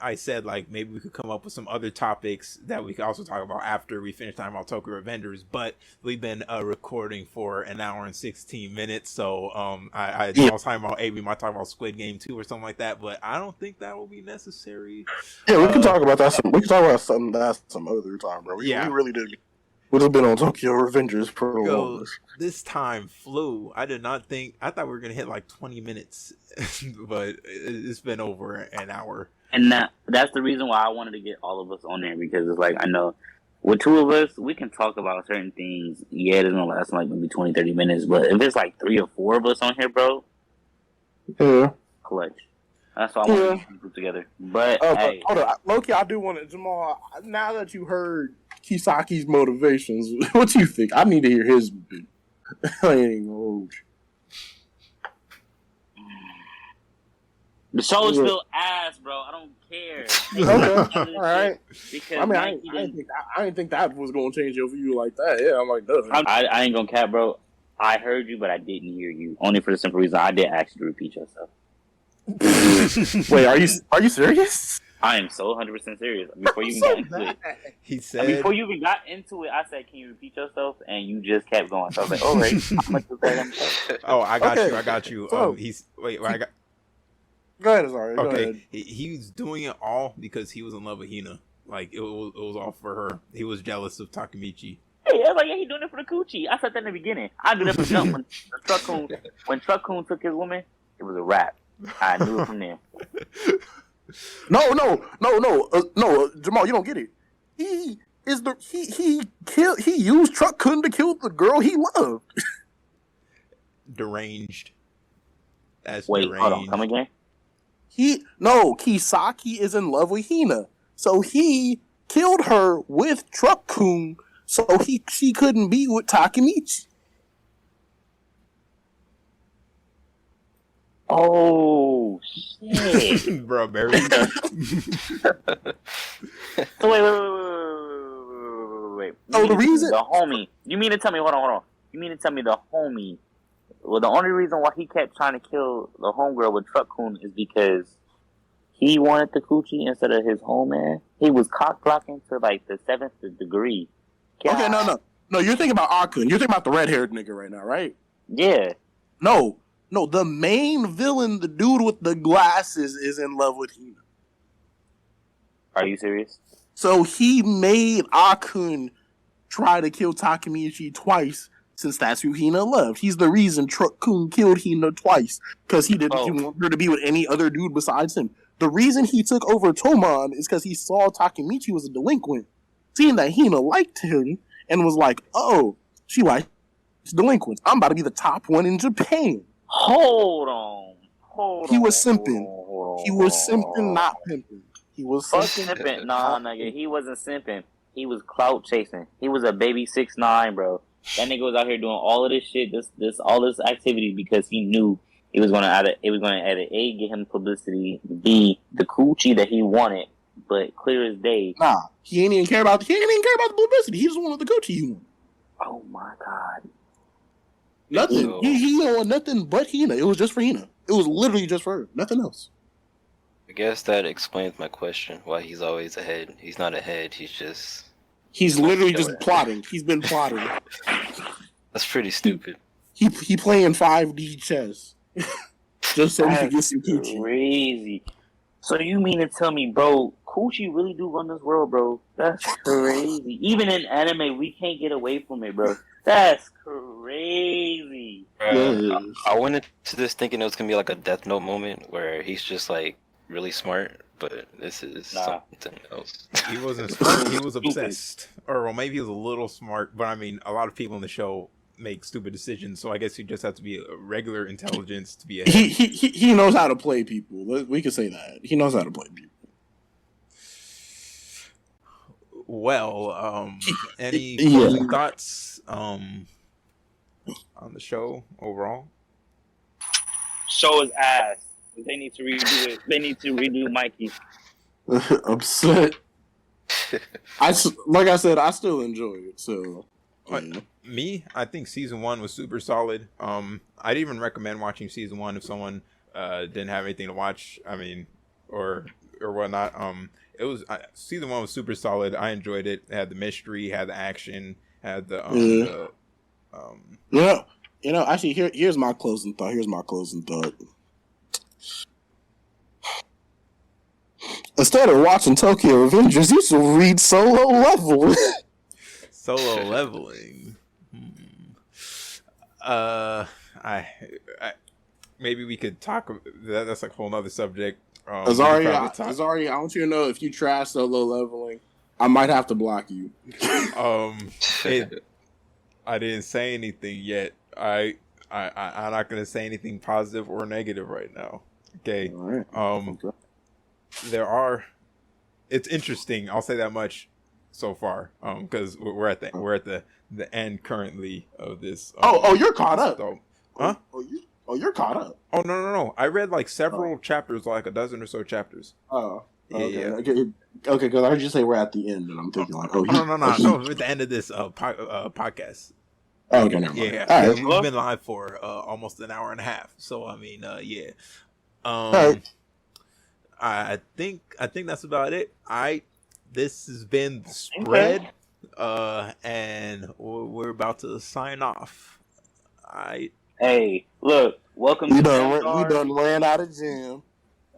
I said like maybe we could come up with some other topics that we could also talk about after we finish talking about Tokyo Revengers, but we've been recording for an hour and 16 minutes, so I was talking about we might talk about Squid Game 2 or something like that, but I don't think that will be necessary. Yeah, we can talk about that. We can talk about something that's some other time, bro. We really did. Would have been on Tokyo Revengers for a This time flew. I thought we were gonna hit like 20 minutes, but it's been over an hour. And that's the reason why I wanted to get all of us on there, because it's like, I know with two of us, we can talk about certain things. Yeah, it's going to last like maybe 20, 30 minutes. But if it's like 3 or 4 of us on here, bro, yeah, clutch. That's why I want to put together. But, hey. Hold on. Loki, I do want to, Jamal, now that you heard Kisaki's motivations, what do you think? I need to hear his bit. I ain't gonna hold you. The show is still ass, bro. I don't care. Okay, all right. Because I mean, I didn't think that was going to change your view like that. Yeah, I'm like, duh. I ain't gonna cap, bro. I heard you, but I didn't hear you. Only for the simple reason I did ask you to repeat yourself. Wait, are you serious? I am so 100% serious. Before you even got into it, he said. Before you even got into it, I said, "Can you repeat yourself?" And you just kept going. So I was like, "All right." Oh, I got you. So, I got. Go ahead, sorry. Okay, go ahead. He was doing it all because he was in love with Hina. Like it was all for her. He was jealous of Takemichi. Hey, I was like, yeah, he doing it for the coochie. I said that in the beginning. I knew that from jump. When Truck-kun took his woman, it was a wrap. I knew it from there. No, Jamal, you don't get it. He used Truck-kun to kill the girl he loved. Deranged. Wait, deranged. Hold on, come again? Kisaki is in love with Hina, so he killed her with Truck-kun, so she couldn't be with Takemichi. Oh shit, bro, Barry. So wait. Oh, the reason the homie. You mean to tell me? Hold on. You mean to tell me the homie? Well, the only reason why he kept trying to kill the homegirl with Truck-kun is because he wanted the coochie instead of his homeman. He was cock blocking to like the 7th degree. God. Okay, no. You're thinking about Akun. You're thinking about the red-haired nigga right now, right? Yeah. No. The main villain, the dude with the glasses, is in love with Hina. Are you serious? So he made Akun try to kill Takemichi twice, since that's who Hina loved. He's the reason Truck-kun killed Hina twice, because he didn't want her to be with any other dude besides him. The reason he took over Tomon is because he saw Takemichi was a delinquent, seeing that Hina liked him, and was like, oh, she likes delinquents. I'm about to be the top one in Japan. Hold on. He was simping. He was simping, not pimping. He was simping. Nah, nigga. He wasn't simping. He was clout chasing. He was a baby 6'9", bro. That nigga was out here doing all of this shit, all this activity, because he knew it was gonna either A, get him publicity, B, the coochie that he wanted, but clear as day. Nah, he ain't even care about the publicity. He just wanted the coochie he wanted. Oh my god. Nothing. So, he don't want nothing but Hina. It was just for Hina. It was literally just for her. Nothing else. I guess that explains my question. Why he's always ahead. He's not ahead. He's literally just plotting. He's been plotting. That's pretty stupid. He playing 5D chess. Just so he can get some coochie. Crazy. So you mean to tell me, bro, coochie really do run this world, bro? That's crazy. Even in anime, we can't get away from it, bro. That's crazy. I went into this thinking it was gonna be like a Death Note moment where he's just like really smart, but this is something else. He wasn't smart. He was obsessed, or well, maybe he was a little smart. But I mean, a lot of people in the show make stupid decisions, so I guess you just have to be a regular intelligence to be ahead. He knows how to play people. We can say that he knows how to play people. Any Yeah. closing thoughts on the show overall? Show is ass. They need to redo it. They need to redo Mikey. Upset. Like I said, I still enjoy it. So, yeah. Me, I think season 1 was super solid. I'd even recommend watching season 1 if someone didn't have anything to watch. I mean, or whatnot. It was season 1 was super solid. I enjoyed it. It had the mystery, had the action, had the Actually, here's my closing thought. Instead of watching Tokyo Revengers, you should read Solo Level. Solo leveling. I maybe we could talk. That's like a whole nother subject. Azari, I want you to know if you trash Solo Leveling, I might have to block you. I didn't say anything yet. I'm not gonna say anything positive or negative right now. Okay. All right. Okay. It's interesting. I'll say that much so far. Because we're at the end currently of this. You're caught up. Huh? You're caught up. Oh no! I read like several chapters, like a dozen or so chapters. Oh. Okay. Yeah. Okay. Because I heard you say we're at the end, and I'm thinking like, no. We're at the end of this podcast. Oh, okay. Never mind. Yeah. All right. We've been live for almost an hour and a half. So I mean, yeah. All right. I think that's about it. This has been the spread, and we're about to sign off. Hey, look, welcome to We done ran out of jam.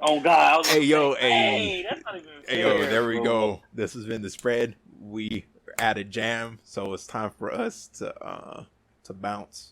Oh God! Hey, that's not even fair. Hey, yo, there we go. This has been the spread. We added jam, so it's time for us to bounce.